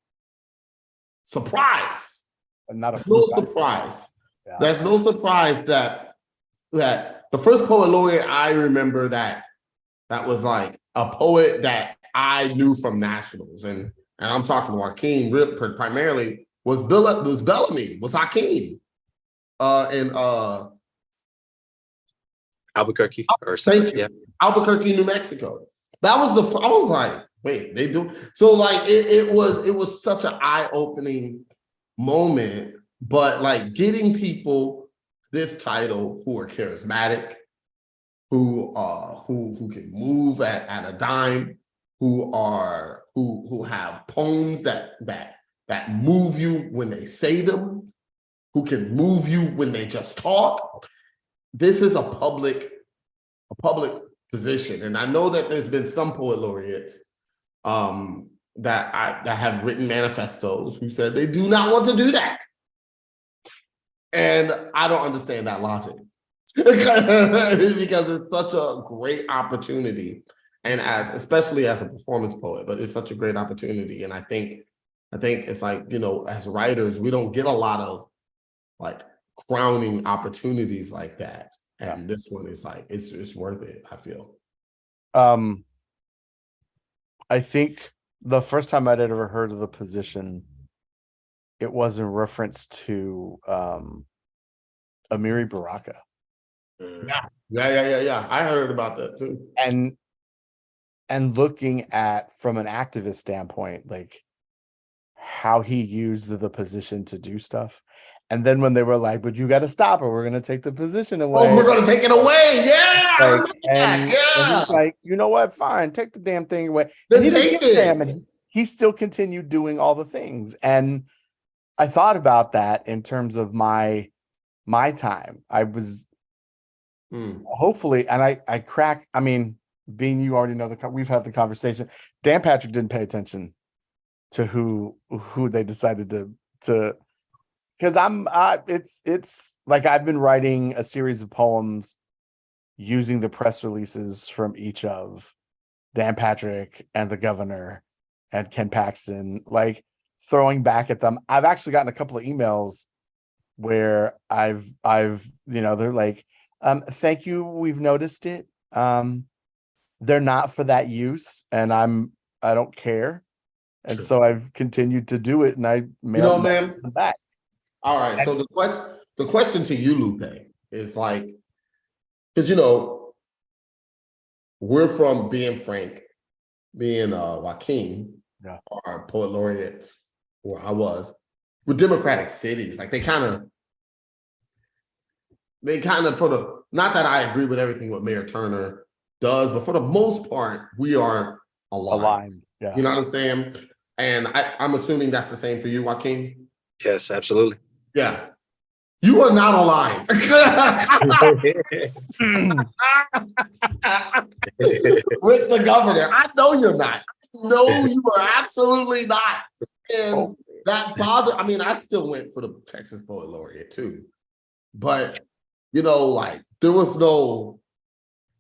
surprise. Not no surprise. Yeah. There's no surprise that the first poet laureate I remember that was like a poet that I knew from nationals, and I'm talking to Joaquin primarily, was Bellamy, was Hakeem. And Albuquerque or Thank something. you. Yeah. Albuquerque, New Mexico. That was I was like, wait, they do. So like it was such an eye-opening moment, but like getting people this title who are charismatic, who can move at a dime, who have poems that move you when they say them, who can move you when they just talk. This is a public position. And I know that there's been some poet laureates that have written manifestos who said they do not want to do that. And I don't understand that logic. Because it's such a great opportunity. And especially as a performance poet, but it's such a great opportunity. And I think it's like, you know, as writers, we don't get a lot of like crowning opportunities like that. And this one is like, it's worth it, I feel. I think the first time I'd ever heard of the position, it was in reference to Amiri Baraka. Yeah. I heard about that too. And looking at, from an activist standpoint, like how he used the position to do stuff. And then when they were like, but you got to stop or we're going to take the position away. Oh, we're going to take it away. Yeah. And he's like, you know what? Fine. Take the damn thing away. Then And he take didn't give a damn, it. and he still continued doing all the things. And I thought about that in terms of my time. I was hopefully, and I mean, being you already know we've had the conversation. Dan Patrick didn't pay attention to who they decided to because it's like I've been writing a series of poems using the press releases from each of Dan Patrick and the governor and Ken Paxton, like throwing back at them. I've actually gotten a couple of emails where I've you know, they're like, thank you, we've noticed it. They're not for that use, and I don't care. And so I've continued to do it, and I mailed them back. All right. So the question to you, Lupe, is like, because you know, we're from being Frank, being Joaquin, our poet laureates, or I was, with Democratic cities. Like they kind of sort of, not that I agree with everything what Mayor Turner does, but for the most part, we are aligned. Yeah. You know what I'm saying? And I'm assuming that's the same for you, Joaquin? Yes, absolutely. Yeah. You are not aligned. With the governor. I know you're not. I know you are absolutely not. And that bothered, I mean, I still went for the Texas Poet Laureate too. But, you know, like there was no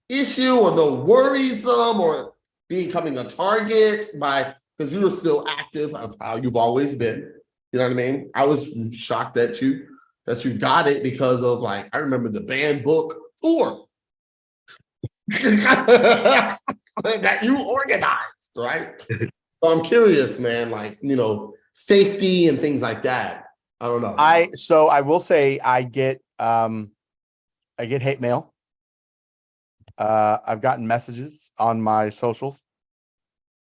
issue or no worrisome or becoming a target because you were still active of how you've always been. You know what I mean? I was shocked that you got it because of like, I remember the banned book tour that you organized, right? So I'm curious, man, like, you know, safety and things like that. I don't know. So I will say I get hate mail. I've gotten messages on my socials.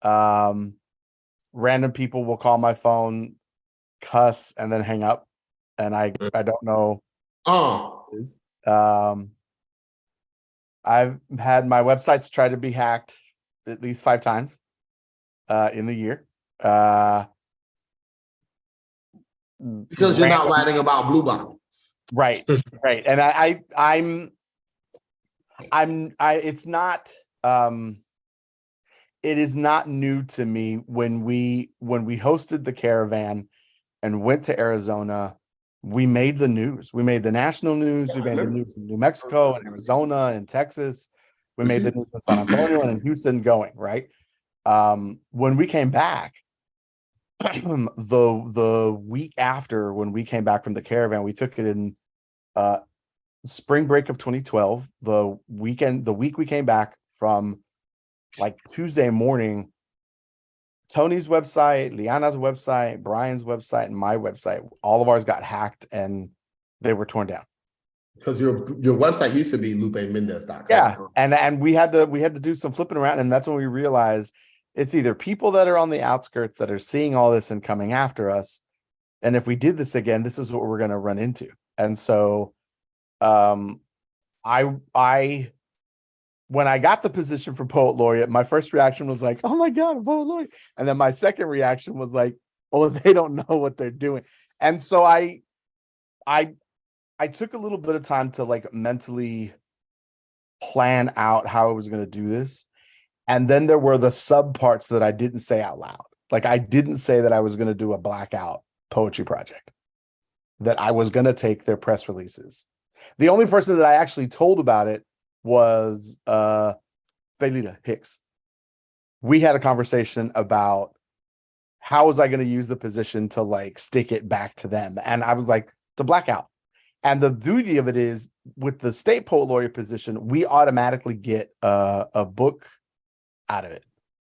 Random people will call my phone, cuss, and then hang up. And I don't know. I've had my websites try to be hacked at least 5 times in the year. Because you're not writing about blue bonnets. Right. And it's not it is not new to me when we hosted the caravan and went to Arizona. We made the news. We made the national news. We made the news in New Mexico and Arizona and Texas. We made the news in San Antonio and in Houston going, right? When we came back, the week after when we came back from the caravan, we took it in spring break of 2012. The week we came back from, like Tuesday morning, Tony's website, Liana's website, Brian's website, and my website, all of ours got hacked and they were torn down. Because your website used to be lupemendez.com. Yeah, and we had to do some flipping around, and that's when we realized it's either people that are on the outskirts that are seeing all this and coming after us, and if we did this again, this is what we're going to run into. And so, I when I got the position for poet laureate, my first reaction was like, "Oh my God, a poet laureate!" And then my second reaction was like, "Oh, they don't know what they're doing." And so I took a little bit of time to like mentally plan out how I was going to do this. And then there were the sub parts that I didn't say out loud. Like I didn't say that I was going to do a blackout poetry project, that I was going to take their press releases. The only person that I actually told about it was Felita Hicks. We had a conversation about how was I going to use the position to like stick it back to them. And I was like, to blackout. And the beauty of it is with the state poet laureate position, we automatically get a book out of it.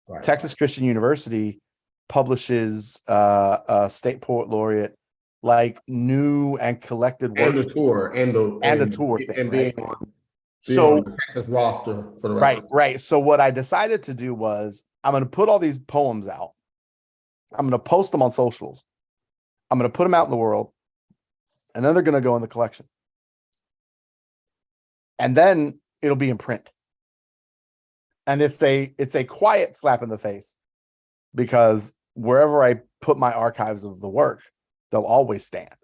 Right. Texas Christian University publishes a state poet laureate, like new and collected work. And the tour and the tour thing, and right? being on So the Texas roster for the rest. right. So what I decided to do was I'm going to put all these poems out. I'm going to post them on socials. I'm going to put them out in the world. And then they're going to go in the collection. And then it'll be in print. And it's a quiet slap in the face, because wherever I put my archives of the work, they'll always stand.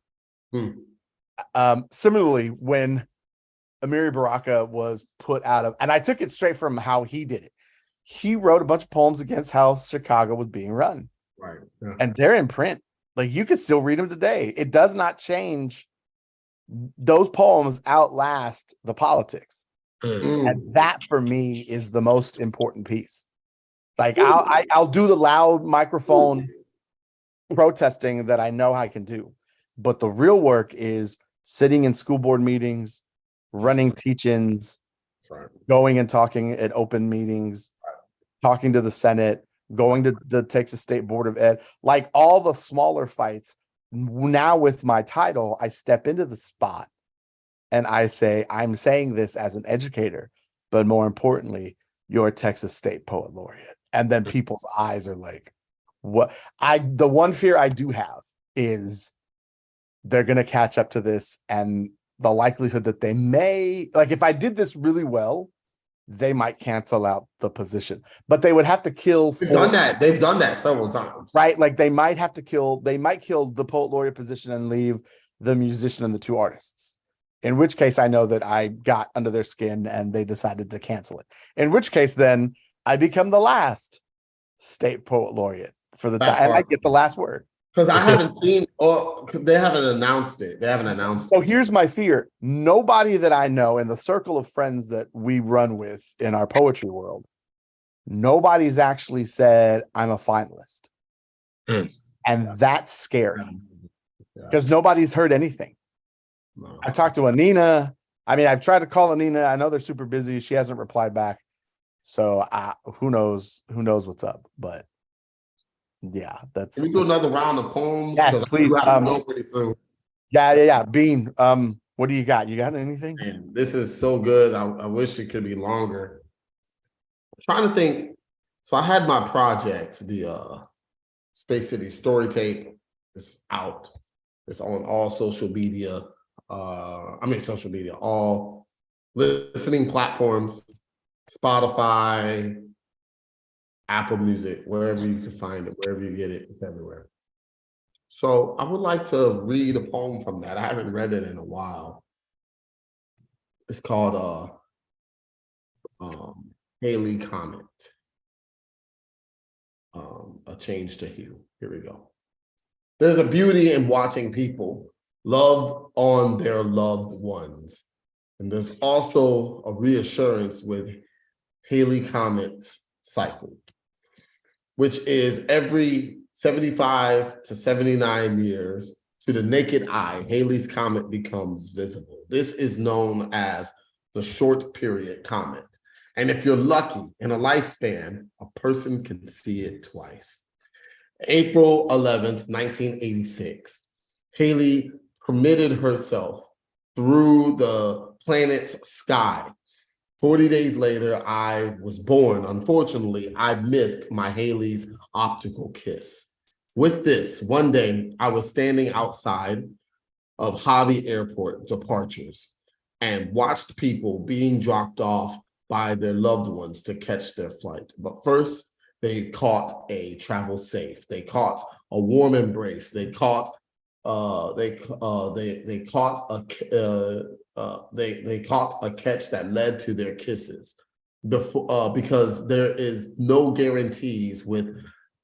Similarly, when Amiri Baraka was put out of, and I took it straight from how he did it. He wrote a bunch of poems against how Chicago was being run. Right. Yeah. And they're in print. Like you can still read them today. It does not change. Those poems outlast the politics. And that for me is the most important piece. Like I'll do the loud microphone protesting that I know I can do. But the real work is sitting in school board meetings, running teach-ins, going and talking at open meetings, talking to the Senate, going to the Texas State Board of Ed, like all the smaller fights. Now with my title, I step into the spot and I say, I'm saying this as an educator, but more importantly, you're a Texas State Poet Laureate. And then people's eyes are like, what? The one fear I do have is they're going to catch up to this, and the likelihood that they may, like if I did this really well, they might cancel out the position, but they would have to kill. They've done that several times. Right. Like they might kill the poet laureate position and leave the musician and the two artists. In which case I know that I got under their skin and they decided to cancel it. In which case then I become the last state poet laureate for the time, and I get the last word. Because I haven't seen, or they haven't announced it. They haven't announced So it. here's my fear. Nobody that I know in the circle of friends that we run with in our poetry world, nobody's actually said I'm a finalist. And that's scary because nobody's heard anything. No. I talked to Anina. I mean, I've tried to call Anina. I know they're super busy. She hasn't replied back. So who knows what's up, but yeah, that's. Can we do another round of poems? Yes, please. Go pretty soon. Yeah. Bean, what do you got? You got anything? And this is so good. I wish it could be longer. I'm trying to think. So I had my project, the Space City Story Tape. It's out. It's on all social media. All listening platforms, Spotify, Apple Music, wherever you can find it, wherever you get it, it's everywhere. So I would like to read a poem from that. I haven't read it in a while. It's called Haley Comet. A Change to Hue. Here we go. There's a beauty in watching people love on their loved ones. And there's also a reassurance with Haley Comet's cycle, which is every 75 to 79 years, to the naked eye, Haley's Comet becomes visible. This is known as the short period comet. And if you're lucky in a lifespan, a person can see it twice. April 11th, 1986, Haley permitted herself through the planet's sky. 40 days later, I was born. Unfortunately, I missed my Haley's optical kiss. With this, one day I was standing outside of Hobby Airport departures and watched people being dropped off by their loved ones to catch their flight. But first, they caught a travel safe. They caught a warm embrace. They caught they caught they caught a catch that led to their kisses before because there is no guarantees with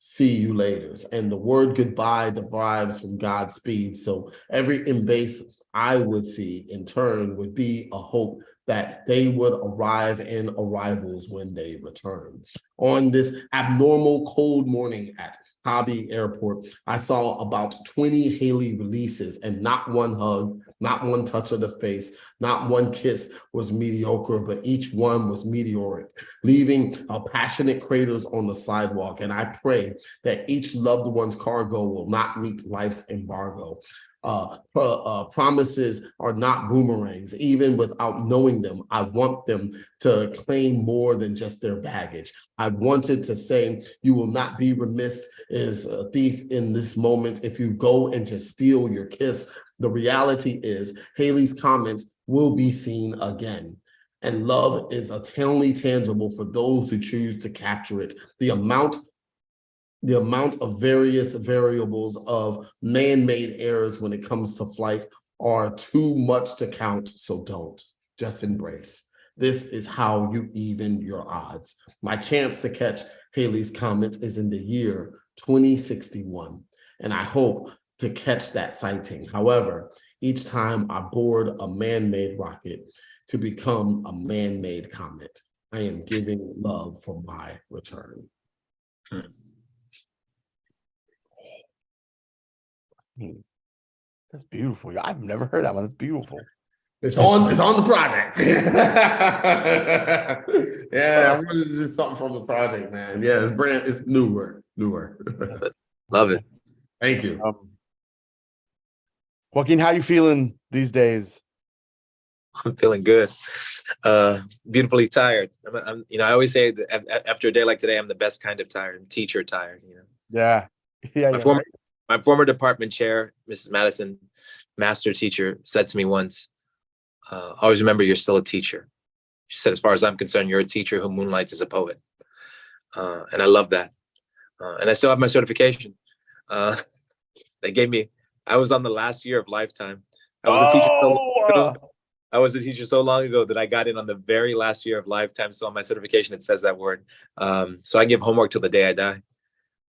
see you laters, and the word goodbye derives from Godspeed. So every embrace I would see in turn would be a hope that they would arrive in arrivals when they return. On this abnormal cold morning at Hobby Airport, I saw about 20 Haley releases, and not one hug, not one touch of the face, not one kiss was mediocre, but each one was meteoric, leaving passionate craters on the sidewalk. And I pray that each loved one's cargo will not meet life's embargo. Promises are not boomerangs. Even without knowing them, I want them to claim more than just their baggage. I wanted to say, you will not be remiss as a thief in this moment if you go and just steal your kiss. The reality is Haley's comments will be seen again. And love is only tangible for those who choose to capture it. The amount of various variables of man-made errors when it comes to flight are too much to count, so don't. Just embrace. This is how you even your odds. My chance to catch Haley's comet is in the year 2061, and I hope to catch that sighting. However, each time I board a man-made rocket to become a man-made comet, I am giving love for my return. That's beautiful. I've never heard that one. It's beautiful. It's on the project. Yeah, I wanted to do something from the project, man. Yeah, it's newer. Love it. Thank you. Joaquin, how you feeling these days? I'm feeling good. Beautifully tired. I'm I always say that after a day like today, I'm the best kind of tired. I'm teacher tired. Yeah. My former department chair, Mrs. Madison, master teacher, said to me once, always remember you're still a teacher. She said, as far as I'm concerned, you're a teacher who moonlights as a poet. And I love that. And I still have my certification. They gave me, I was on the last year of lifetime. I was a teacher so long ago that I got in on the very last year of lifetime. So on my certification, it says that word. So I give homework till the day I die.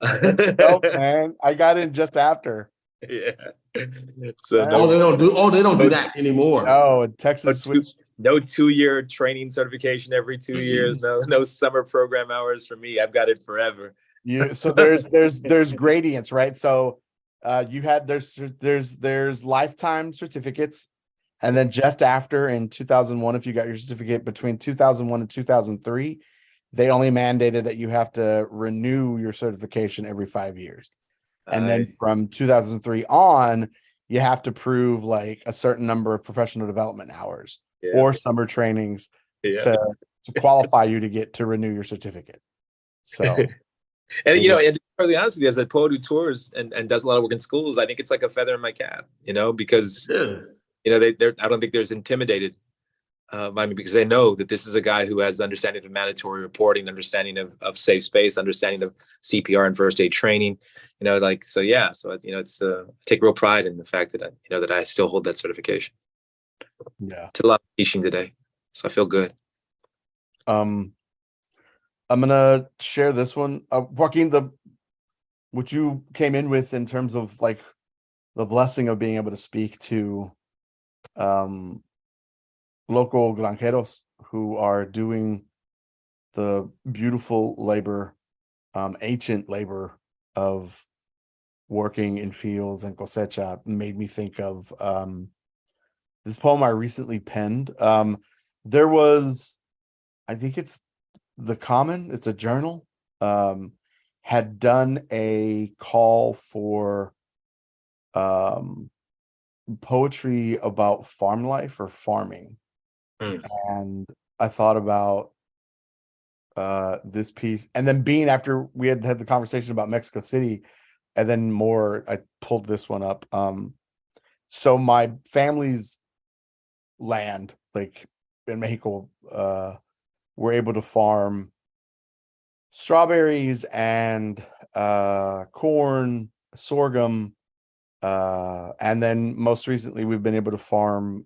Nope, man. I got in just after. Yeah. So they don't do that anymore. No, Texas switched. No 2-year training certification every 2 years. No summer program hours for me. I've got it forever. So there's gradients, right? So you had there's lifetime certificates, and then just after in 2001, if you got your certificate between 2001 and 2003, they only mandated that you have to renew your certification every 5 years. And then from 2003 on, you have to prove like a certain number of professional development hours or summer trainings to qualify you to renew your certificate. So, and and to be really honest with you, as a poet who tours and does a lot of work in schools, I think it's like a feather in my cap, because they're I don't think there's intimidated by me, because they know that this is a guy who has understanding of mandatory reporting, understanding of safe space, understanding of CPR and first aid training, so it's take real pride in the fact that that I still hold that certification. Yeah, it's a lot of teaching today, so I feel good. I'm gonna share this one, Joaquin, what you came in with in terms of like the blessing of being able to speak to local granjeros who are doing the beautiful labor, ancient labor of working in fields and cosecha, made me think of this poem I recently penned. There was, I think it's The Common, it's a journal, had done a call for poetry about farm life or farming. Mm. And I thought about this piece, and then being after we had the conversation about Mexico City, and then more, I pulled this one up. So my family's land, like in Mexico, we're able to farm strawberries and corn, sorghum, and then most recently we've been able to farm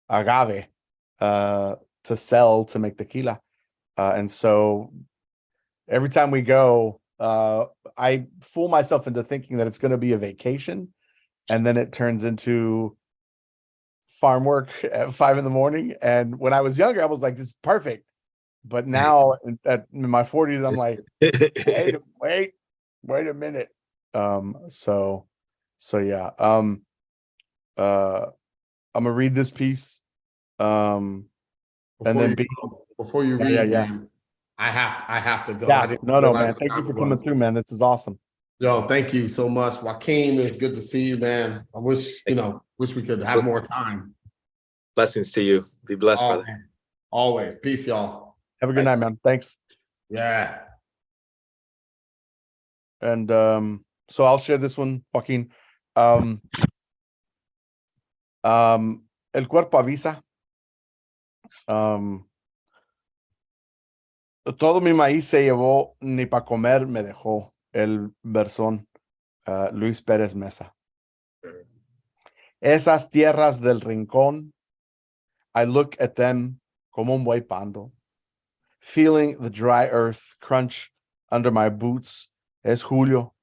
agave to sell to make tequila. And so every time we go, I fool myself into thinking that it's going to be a vacation, and then it turns into farm work at 5 a.m. And when I was younger, I was like, "This is perfect," but now in my 40s, I'm like, "Wait a minute." So yeah. I'm gonna read this piece. And then before you read, man, I have to go. I didn't no, realize man. what Thank you time for it coming was. through, man. This is awesome. Yo, thank you so much, Joaquin. It's good to see you, man. I wish wish we could have more time. Blessings to you. Be blessed, brother. Always. Peace, y'all. Have a good night, man. Thanks. Yeah. And so I'll share this one, Joaquin. El cuerpo avisa. Todo mi maíz se llevó, ni para comer me dejó. El versón, Luis Pérez Mesa. Esas tierras del rincón, I look at them como un buey pando, feeling the dry earth crunch under my boots. Es julio,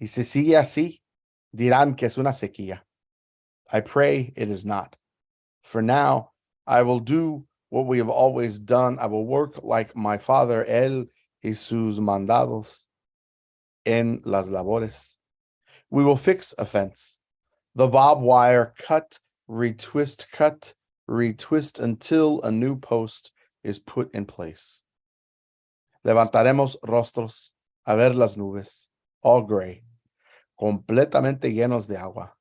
y si sigue así, dirán que es una sequía. I pray it is not. For now, I will do what we have always done. I will work like my father, él y sus mandados en las labores. We will fix a fence. The barbed wire cut, retwist until a new post is put in place. Levantaremos rostros a ver las nubes, all gray, completamente llenos de agua.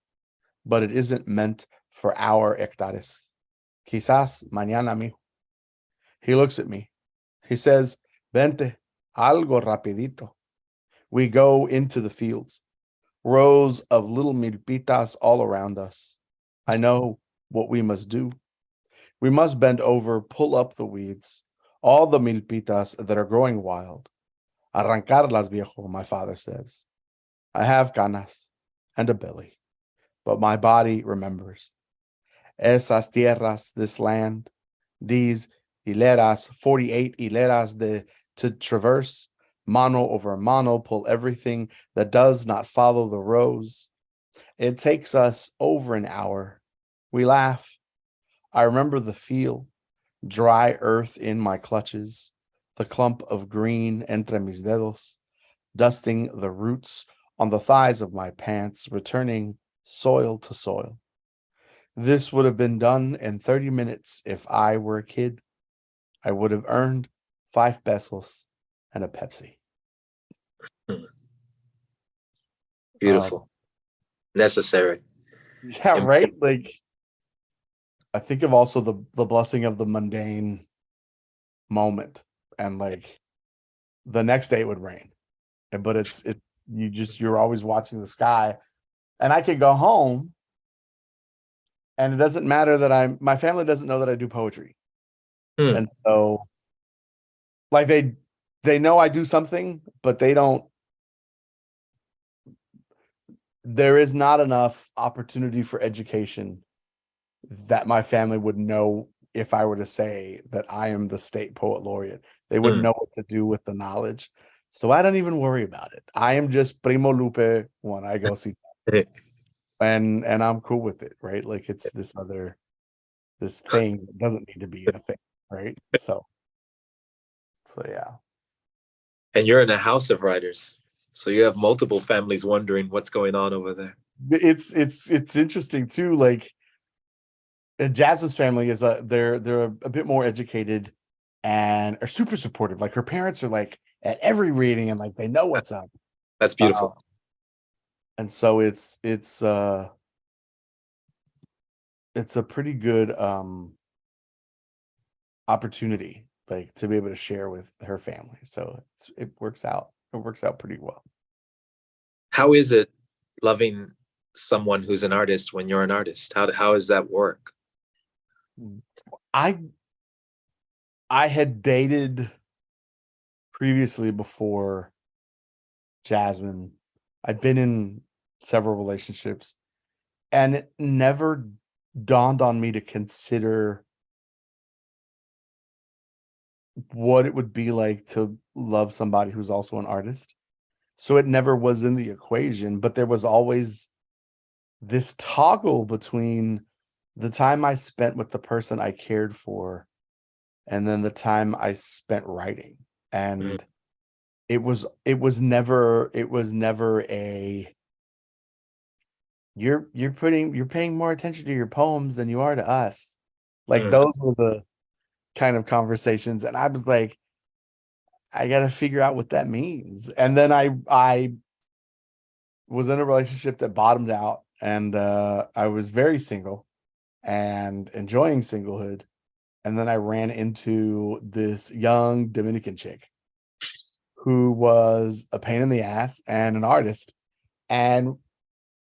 But it isn't meant for our hectares. Quizás mañana, mijo. He looks at me. He says, Vente, algo rapidito. We go into the fields. Rows of little milpitas all around us. I know what we must do. We must bend over, pull up the weeds, all the milpitas that are growing wild. Arrancarlas, viejo, my father says. I have ganas and a belly, but my body remembers. Esas tierras, this land, these hileras, 48 hileras to traverse, mano over mano, pull everything that does not follow the rows. It takes us over an hour. We laugh. I remember the feel, dry earth in my clutches, the clump of green entre mis dedos, dusting the roots on the thighs of my pants, returning soil to soil. This would have been done in 30 minutes if I were a kid. I would have earned 5 pesos and a Pepsi. Beautiful. Necessary. Yeah, right? Like, I think of also the blessing of the mundane moment, and like the next day it would rain. But you're always watching the sky. And I could go home and it doesn't matter that my family doesn't know that I do poetry. And so like they know I do something, but there is not enough opportunity for education that my family would know if I were to say that I am the state poet laureate. They wouldn't know what to do with the knowledge. So I don't even worry about it. I am just Primo Lupe when I go see and I'm cool with it, right? Like it's this thing that doesn't need to be a thing, right? So yeah. And you're in a house of writers, so you have multiple families wondering what's going on over there. It's interesting too. Like Jasmine's family is they're a bit more educated and are super supportive. Like her parents are like at every reading and like they know what's up. That's beautiful. And so it's it's a pretty good opportunity, like to be able to share with her family. So it works out. It works out pretty well. How is it loving someone who's an artist when you're an artist? How does that work? I had dated previously before Jasmine. I'd been in several relationships, and it never dawned on me to consider what it would be like to love somebody who's also an artist. So it never was in the equation, but there was always this toggle between the time I spent with the person I cared for and then the time I spent writing. And it was never a you're paying more attention to your poems than you are to us. Like those were the kind of conversations. And I was like, I got to figure out what that means. And then I was in a relationship that bottomed out, and I was very single and enjoying singlehood. And then I ran into this young Dominican chick who was a pain in the ass and an artist. And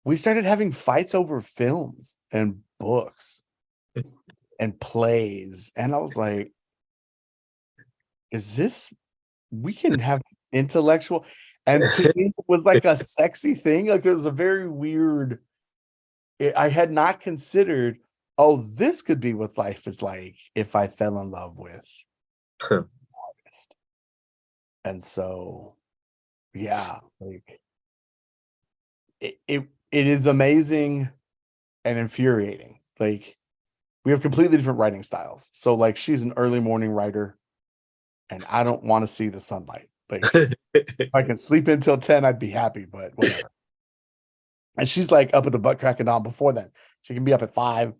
we started having fights over films and books and plays. And I was like, we can have intellectual. And to me, it was like a sexy thing. Like it was a very weird, I had not considered, oh, this could be what life is like if I fell in love with an artist. And so, yeah, like it is amazing and infuriating. Like we have completely different writing styles. So like she's an early morning writer, and I don't want to see the sunlight. Like if I can sleep until 10, I'd be happy, but whatever. And she's like up at the butt crack of dawn before then. She can be up at 5.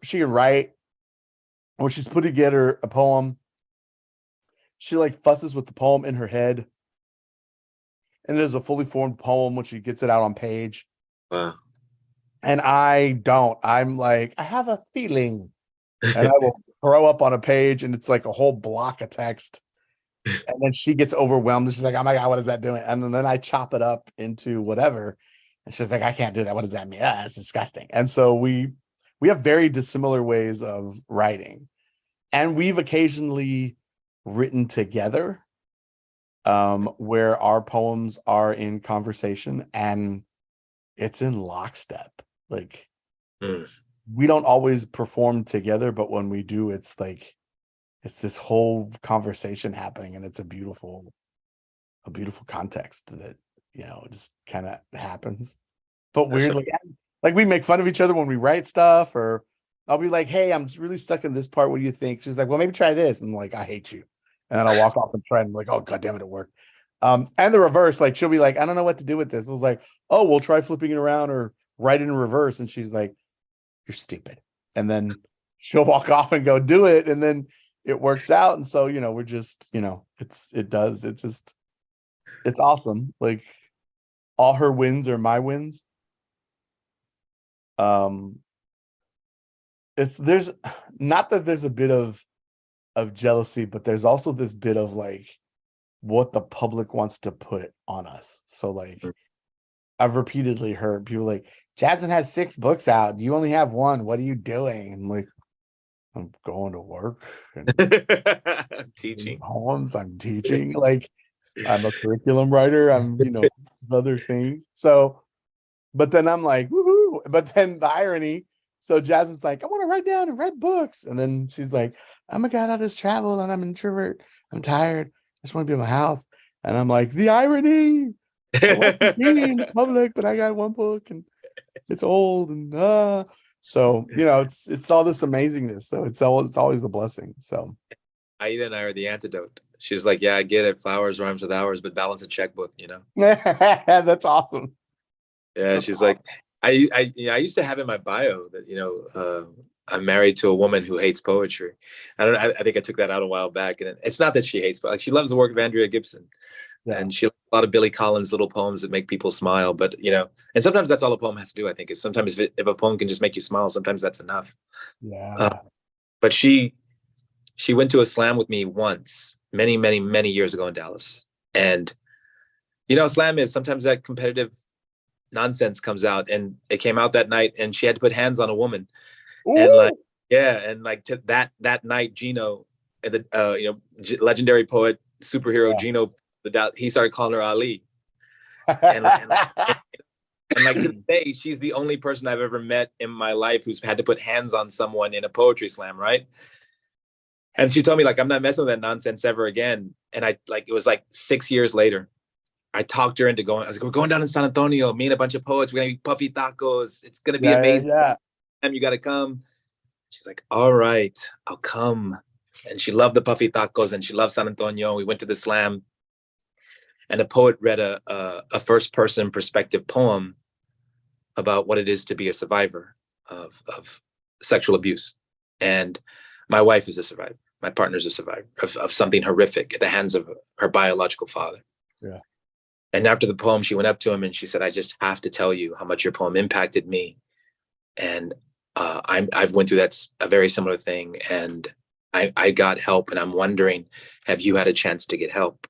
She can write. When she's put together a poem, she like fusses with the poem in her head. And it is a fully formed poem when she gets it out on page. Wow. And I don't. I'm like, I have a feeling. And I will throw up on a page, and it's like a whole block of text. And then she gets overwhelmed. She's like, oh my God, what is that doing? And then I chop it up into whatever. And she's like, I can't do that. What does that mean? It's disgusting. And so we have very dissimilar ways of writing. And we've occasionally written together where our poems are in conversation and it's in lockstep. Like we don't always perform together, but when we do, it's like it's this whole conversation happening, and it's a beautiful context that, you know, just kind of happens. But weirdly, like we make fun of each other when we write stuff, or I'll be like, hey, I'm really stuck in this part. What do you think? She's like, well, maybe try this. And I'm like, I hate you. And then I'll walk off and try, and I'm like, oh, God damn it, it worked. And the reverse, like she'll be like, I don't know what to do with this. I was like, oh, we'll try flipping it around or write it in reverse. And she's like, you're stupid. And then she'll walk off and go do it. And then it works out. And so, you know, we're just, you know, it's awesome. Like all her wins are my wins. There's not that there's a bit of jealousy, but there's also this bit of like what the public wants to put on us. So like I've repeatedly heard people like, Jasmine has 6 books out. You only have 1. What are you doing? I'm like, I'm going to work and teaching poems. I'm teaching. Like I'm a curriculum writer. I'm, you know, other things. So, but then I'm like, woohoo. But then the irony. So Jasmine's like, I want to write down and write books. And then she's like, oh my God, all this travel and I'm an introvert. I'm tired. I just want to be in my house. And I'm like, the irony. I want to be in the public, but I got 1 book and it's old and so, you know, it's all this amazingness. So it's always a blessing. So Aida and I are the antidote. She was like, yeah, I get it. Flowers rhymes with hours, but balance a checkbook, you know? That's awesome. Yeah. She's like, I used to have in my bio that, you know, I'm married to a woman who hates poetry. I don't know. I think I took that out a while back, and it's not that she hates, but like she loves the work of Andrea Gibson, Yeah. and she loves a lot of Billy Collins' little poems that make people smile. But and sometimes that's all a poem has to do. I think is sometimes if a poem can just make you smile, sometimes that's enough. Yeah. But she went to a slam with me once, many, many, many years ago in Dallas, and slam is sometimes that competitive nonsense comes out, and it came out that night, and she had to put hands on a woman. And like, Ooh. yeah, and like that night, Gino, and the legendary poet, superhero Gino, he started calling her Ali, and like to this day, she's the only person I've ever met in my life who's had to put hands on someone in a poetry slam, right? And she told me like, I'm not messing with that nonsense ever again. And it was like 6 years later, I talked her into going. I was like, we're going down in San Antonio, me and a bunch of poets. We're gonna eat puffy tacos. It's gonna be amazing. Yeah. You gotta come. She's like, all right, I'll come. And she loved the puffy tacos, and she loved San Antonio. We went to the slam, and a poet read a first person perspective poem about what it is to be a survivor of sexual abuse. And my wife is a survivor. My partner's a survivor of something horrific at the hands of her biological father. Yeah. And after the poem, she went up to him and she said, I just have to tell you how much your poem impacted me. And I've went through a very similar thing, and I got help, and I'm wondering, have you had a chance to get help?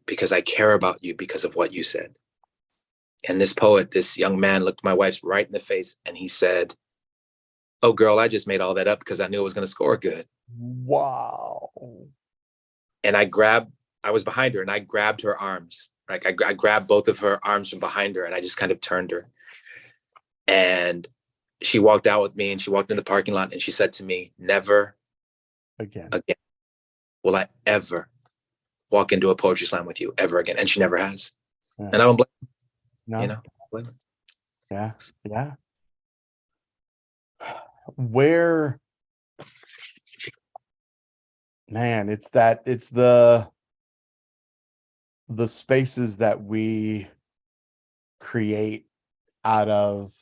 Because I care about you because of what you said. And this poet, this young man, looked my wife right in the face, and he said, oh, girl, I just made all that up because I knew it was going to score good. Wow. And I was behind her, and I grabbed her arms. Like I grabbed both of her arms from behind her, and I just kind of turned her. And she walked out with me, and she walked in the parking lot, and she said to me, never again will I ever walk into a poetry slam with you ever again. And she never has. Yeah. And I don't blame her. No. I don't blame her. Yeah. Yeah. Where, man, it's the spaces that we create out of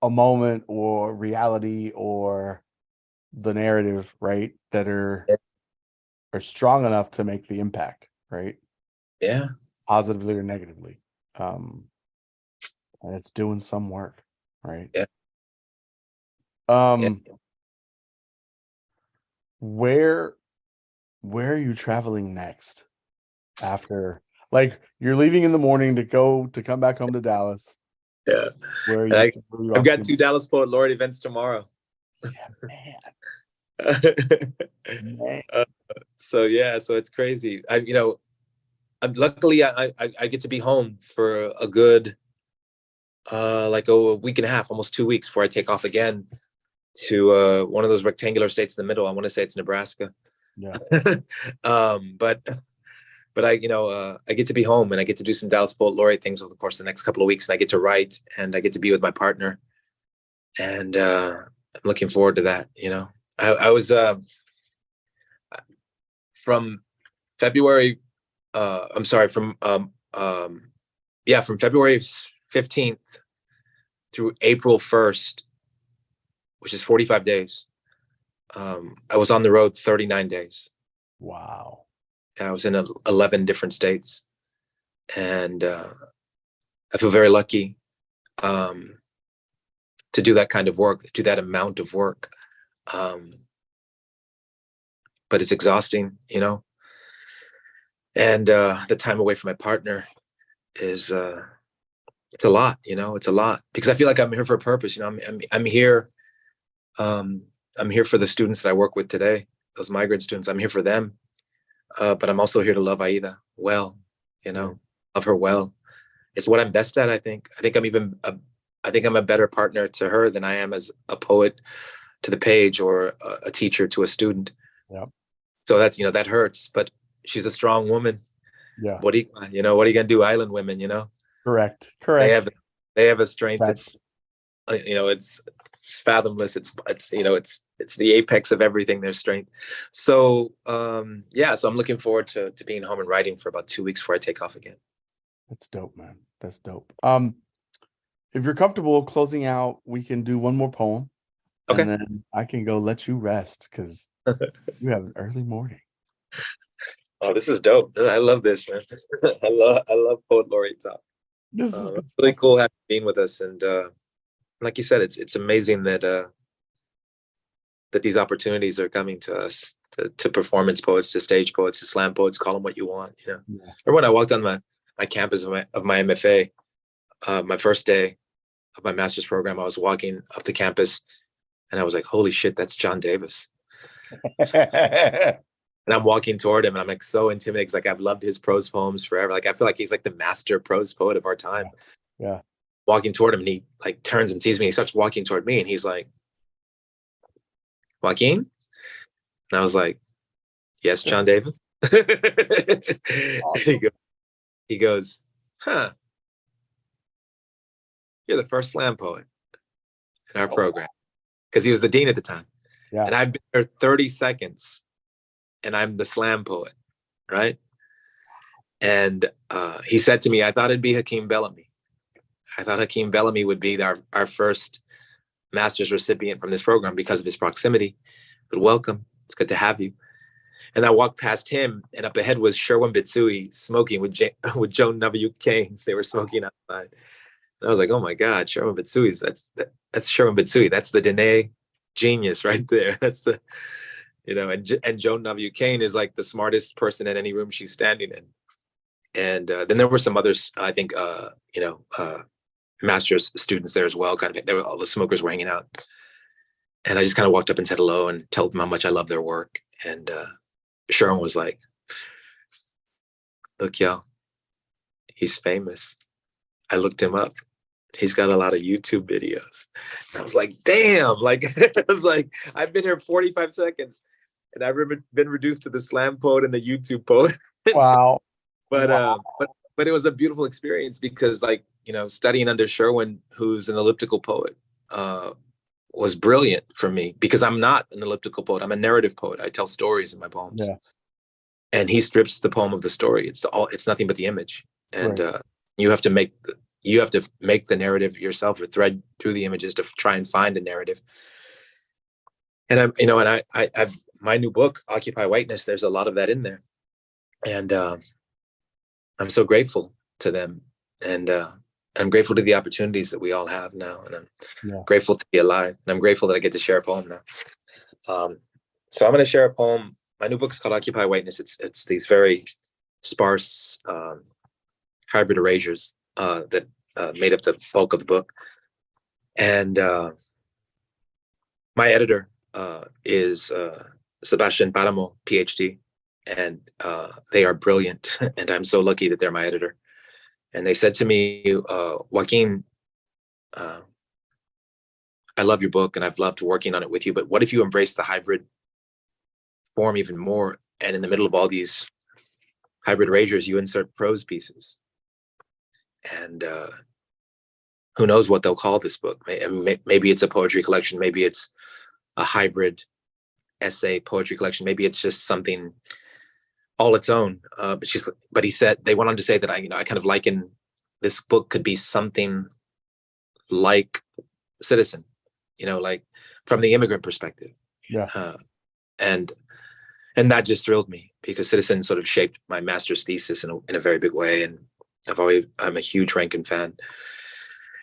a moment or reality or the narrative, right, that are strong enough to make the impact, right? Yeah. Positively or negatively. And it's doing some work, right? Yeah. Where are you traveling next? After, like, you're leaving in the morning to come back home to Dallas. Yeah. Where are you? I've got 2 Dallas Poet Laureate events tomorrow. Yeah, man. Man. So it's crazy. Luckily I get to be home for a good like a week and a half, almost 2 weeks before I take off again to one of those rectangular states in the middle. I want to say it's Nebraska. Yeah. But I get to be home, and I get to do some Dallas Poet Laureate things over the course of the next couple of weeks, and I get to write, and I get to be with my partner, and I'm looking forward to that. I was from February. I'm sorry, from February 15th through April 1st, which is 45 days. I was on the road 39 days. Wow. I was in 11 different states, and I feel very lucky to do that kind of work, do that amount of work. But it's exhausting, and the time away from my partner is it's a lot, it's a lot, because I feel like I'm here for a purpose. I'm here. I'm here for the students that I work with today, those migrant students. I'm here for them. But I'm also here to love Aida well, love her well. It's what I'm best at. I think I'm a better partner to her than I am as a poet to the page, or a teacher to a student. Yeah. So that's, that hurts, but she's a strong woman. Yeah. What are you gonna do? Island women, Correct. They have a strength that's, it's fathomless. It's the apex of everything, their strength. So so I'm looking forward to being home and writing for about 2 weeks before I take off again. That's dope, man. That's dope. If you're comfortable closing out, we can do one more poem. Okay. And then I can go let you rest because you have an early morning. Oh, this is dope. I love this, man. I love Poet Laureate Talk. This is good It's really stuff. cool having being with us, and like you said, it's amazing that that these opportunities are coming to us, to performance poets, to stage poets, to slam poets. Call them what you want, you know. Yeah. Or when I walked on my campus of my MFA, my first day of my master's program, I was walking up the campus, and I was like, "Holy shit, that's John Davis!" And I'm walking toward him, and I'm like so intimidated because like I've loved his prose poems forever. Like I feel like he's like the master prose poet of our time. Yeah. Walking toward him, and he like turns and sees me. He starts walking toward me, and he's like, "Joaquin?" And I was like, "Yes, John Davis." And he goes, "Huh? You're the first slam poet in our program," because he was the dean at the time. Yeah. And I've been there 30 seconds, and I'm the slam poet, right? And he said to me, "I thought it'd be Hakeem Bellamy. I thought Hakeem Bellamy would be our first master's recipient from this program because of his proximity. But welcome. It's good to have you." And I walked past him, and up ahead was Sherwin Bitsui smoking with Joan W. Kane. They were smoking outside. And I was like, "Oh my God, Sherwin Bitsui, that's Sherwin Bitsui. That's the Dene genius right there. That's the, you know," and Joan W. Kane is like the smartest person in any room she's standing in. And then there were some others, I think, master's students there as well. Kind of, all the smokers were hanging out. And I just kind of walked up and said hello and told them how much I love their work. And Sharon was like, "Look, y'all, he's famous." I looked him up. He's got a lot of YouTube videos. And I was like, damn, like, I was like, I've been here 45 seconds and I've been reduced to the slam poet and the YouTube poet. Wow. But Wow. but it was a beautiful experience because, like, you know, studying under Sherwin, who's an elliptical poet, was brilliant for me because I'm not an elliptical poet. I'm a narrative poet. I tell stories in my poems. Yeah. And he strips the poem of the story. It's nothing but the image. And Right. you have to make the narrative yourself, or thread through the images to try and find a narrative. And I've my new book, Occupy Whiteness, there's a lot of that in there. And I'm so grateful to them. And I'm grateful to the opportunities that we all have now. And I'm grateful to be alive. And I'm grateful that I get to share a poem now. So I'm going to share a poem. My new book is called Occupy Whiteness. It's these very sparse hybrid erasures that made up the bulk of the book. And my editor is Sebastian Paramo, PhD. And they are brilliant. And I'm so lucky that they're my editor. And they said to me, "Joaquin, I love your book and I've loved working on it with you, but what if you embrace the hybrid form even more? And in the middle of all these hybrid erasures, you insert prose pieces. And who knows what they'll call this book? Maybe it's a poetry collection. Maybe it's a hybrid essay poetry collection. Maybe it's just something all its own." But he said, they went on to say that I kind of liken this book could be something like Citizen, like from the immigrant perspective. Yeah. And that just thrilled me because Citizen sort of shaped my master's thesis in a very big way. And I'm a huge Rankin fan.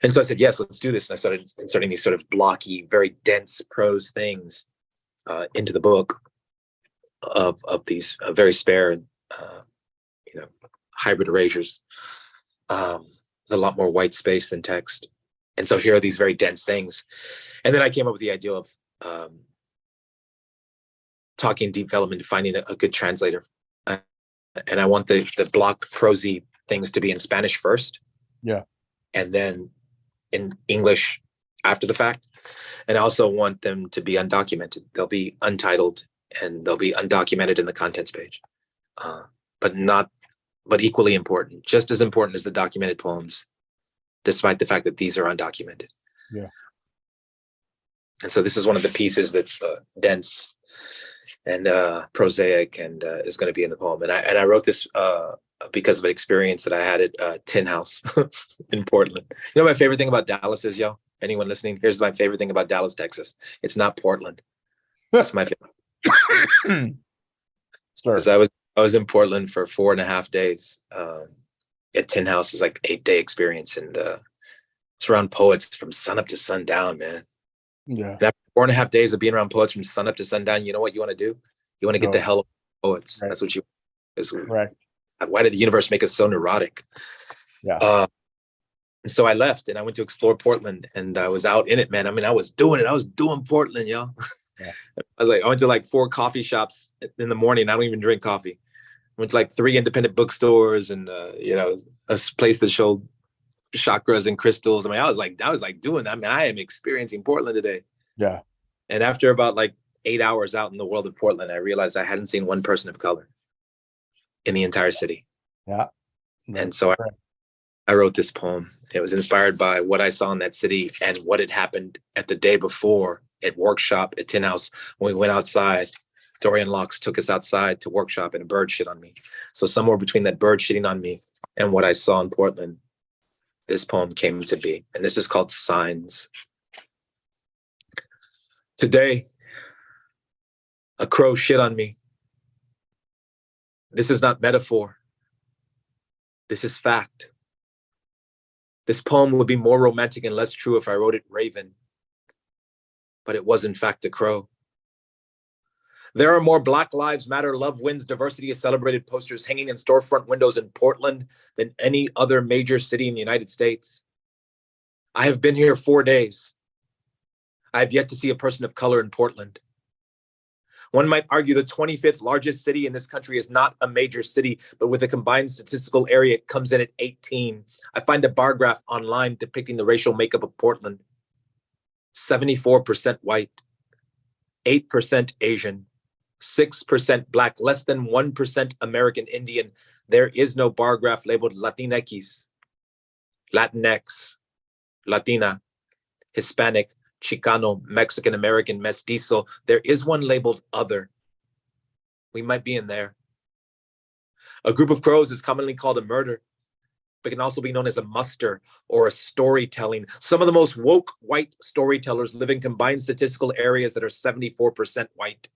And so I said, yes, let's do this. And I started inserting these sort of blocky, very dense prose things into the book of these very spare, hybrid erasures. There's a lot more white space than text. And so here are these very dense things. And then I came up with the idea of talking development, finding a good translator. And I want the block prosy things to be in Spanish first. Yeah. And then in English after the fact. And I also want them to be undocumented. They'll be untitled and they'll be undocumented in the contents page. But equally important, just as important as the documented poems, despite the fact that these are undocumented. Yeah. And so this is one of the pieces that's dense and prosaic and is going to be in the poem. And I wrote this because of an experience that I had at Tin House in Portland. You know, my favorite thing about Dallas is, yo, anyone listening, here's my favorite thing about Dallas, Texas. It's not Portland. It's my favorite. Because Sir. I was in Portland for 4.5 days. At Tin House is like 8-day experience, and it's around poets from sun up to sundown, man. Yeah. And after 4.5 days of being around poets from sun up to sundown, you know what you want to do? You want to get the Go. hell out of poets. Right. That's what you. Is Correct. why did the universe make us so neurotic? Yeah. And so I left and I went to explore Portland, and I was out in it, man. I mean, I was doing it. I was doing Portland, yo. Yeah. I went to like 4 coffee shops in the morning. I don't even drink coffee. I went to like 3 independent bookstores and, a place that showed chakras and crystals. I mean, I was like doing that. I mean, I am experiencing Portland today. Yeah. And after about like 8 hours out in the world of Portland, I realized I hadn't seen one person of color in the entire city. Yeah. And so I wrote this poem. It was inspired by what I saw in that city and what had happened at the day before at workshop at Tin House. When we went outside, Dorian Locks took us outside to workshop, and a bird shit on me. So somewhere between that bird shitting on me and what I saw in Portland, this poem came to be. And this is called Signs. Today, a crow shit on me. This is not metaphor. This is fact. This poem would be more romantic and less true if I wrote it raven, but it was in fact a crow. There are more Black Lives Matter, Love Wins, Diversity is Celebrated posters hanging in storefront windows in Portland than any other major city in the United States. I have been here 4 days. I have yet to see a person of color in Portland. One might argue the 25th largest city in this country is not a major city, but with a combined statistical area, it comes in at 18. I find a bar graph online depicting the racial makeup of Portland. 74% white, 8% Asian, 6% Black, less than 1% American Indian. There is no bar graph labeled Latinx, Latinx, Latina, Hispanic, Chicano, Mexican American, Mestizo. There is one labeled other. We might be in there. A group of crows is commonly called a murder, but can also be known as a muster or a storytelling. Some of the most woke white storytellers live in combined statistical areas that are 74% white.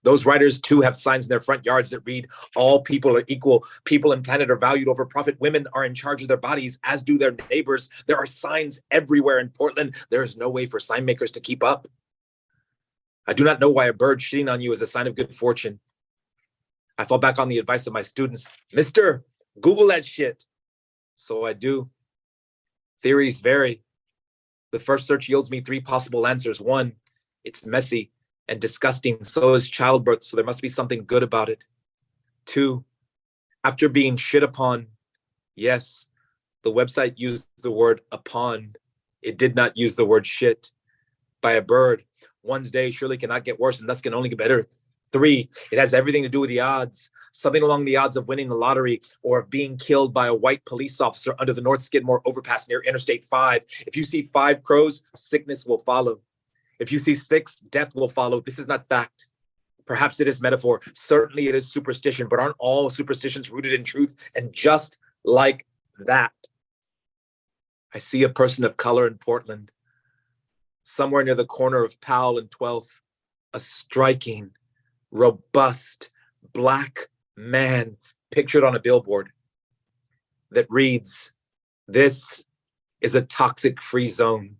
Those writers too have signs in their front yards that read, all people are equal, people and planet are valued over profit, women are in charge of their bodies, as do their neighbors. There are signs everywhere in Portland. There is no way for sign makers to keep up. I do not know why a bird shitting on you is a sign of good fortune. I fall back on the advice of my students. Mister, Google that shit. So I do. Theories vary. The first search yields me 3 possible answers. 1, it's messy and disgusting. So is childbirth. So there must be something good about it. 2, after being shit upon, yes, the website used the word upon. It did not use the word shit. By a bird, one's day surely cannot get worse and thus can only get better. 3, it has everything to do with the odds. Something along the odds of winning the lottery or of being killed by a white police officer under the North Skidmore overpass near Interstate 5. If you see 5 crows, sickness will follow. If you see 6, death will follow. This is not fact. Perhaps it is metaphor. Certainly it is superstition, but aren't all superstitions rooted in truth? And just like that, I see a person of color in Portland, somewhere near the corner of Powell and 12th, a striking, robust, Black man pictured on a billboard that reads, "This is a toxic-free zone."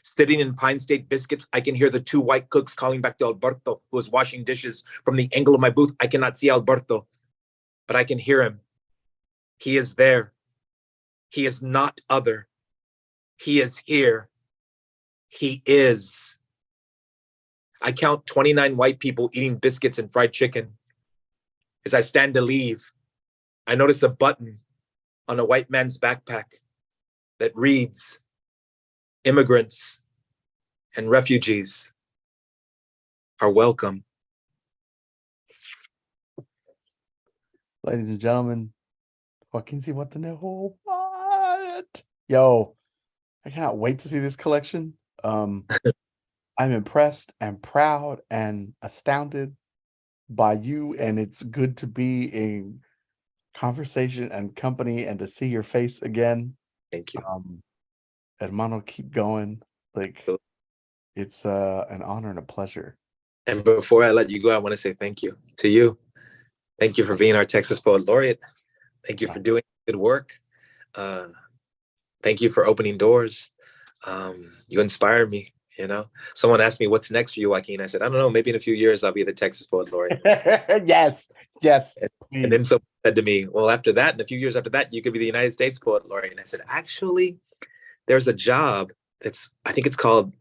Sitting in Pine State Biscuits, I can hear the 2 white cooks calling back to Alberto, who is washing dishes. From the angle of my booth, I cannot see Alberto, but I can hear him. He is there. He is not other. He is here. He is. I count 29 white people eating biscuits and fried chicken. As I stand to leave, I notice a button on a white man's backpack that reads, "Immigrants and refugees are welcome." Ladies and gentlemen, Joaquin Zihuatanejo. What? Yo, I cannot wait to see this collection. I'm impressed and proud and astounded by you, and it's good to be in conversation and company and to see your face again. Thank you. Hermano, keep going. Like, Cool. it's an honor and a pleasure. And before I let you go, I want to say thank you to you. Thank you for being our Texas Poet Laureate. Thank you for doing good work. Thank you for opening doors. You inspire me. You know, someone asked me what's next for you, Joaquin. I said, I don't know. Maybe in a few years I'll be the Texas Poet Laureate. Yes, yes. And then Please. someone said to me, well, after that, in a few years after that, you could be the United States Poet Laureate. And I said, actually, there's a job I think it's called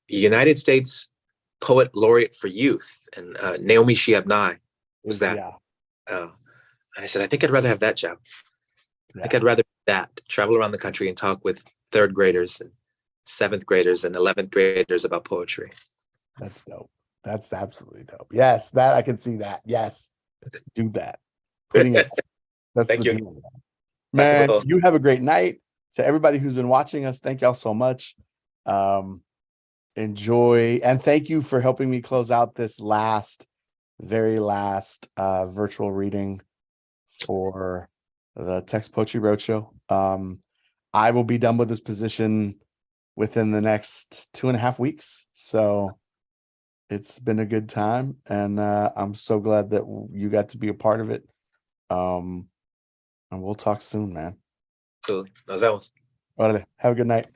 United States Poet Laureate for Youth. And Naomi Shihab was that. Yeah. And I said, I think I'd rather have that job. I think Yeah. I'd rather do that, travel around the country and talk with third graders and seventh graders and 11th graders about poetry. That's dope. That's absolutely dope. Yes, that I can see that. Yes, do that. Putting it. That's Thank the you. deal. Man, That's you have a great night. To everybody who's been watching us, thank y'all so much. Enjoy, and thank you for helping me close out this very last virtual reading for the Text Poetry Roadshow. I will be done with this position within the next 2.5 weeks. So it's been a good time, and I'm so glad that you got to be a part of it. And we'll talk soon, man. Absolutely. Nos vemos. Órale, have a good night.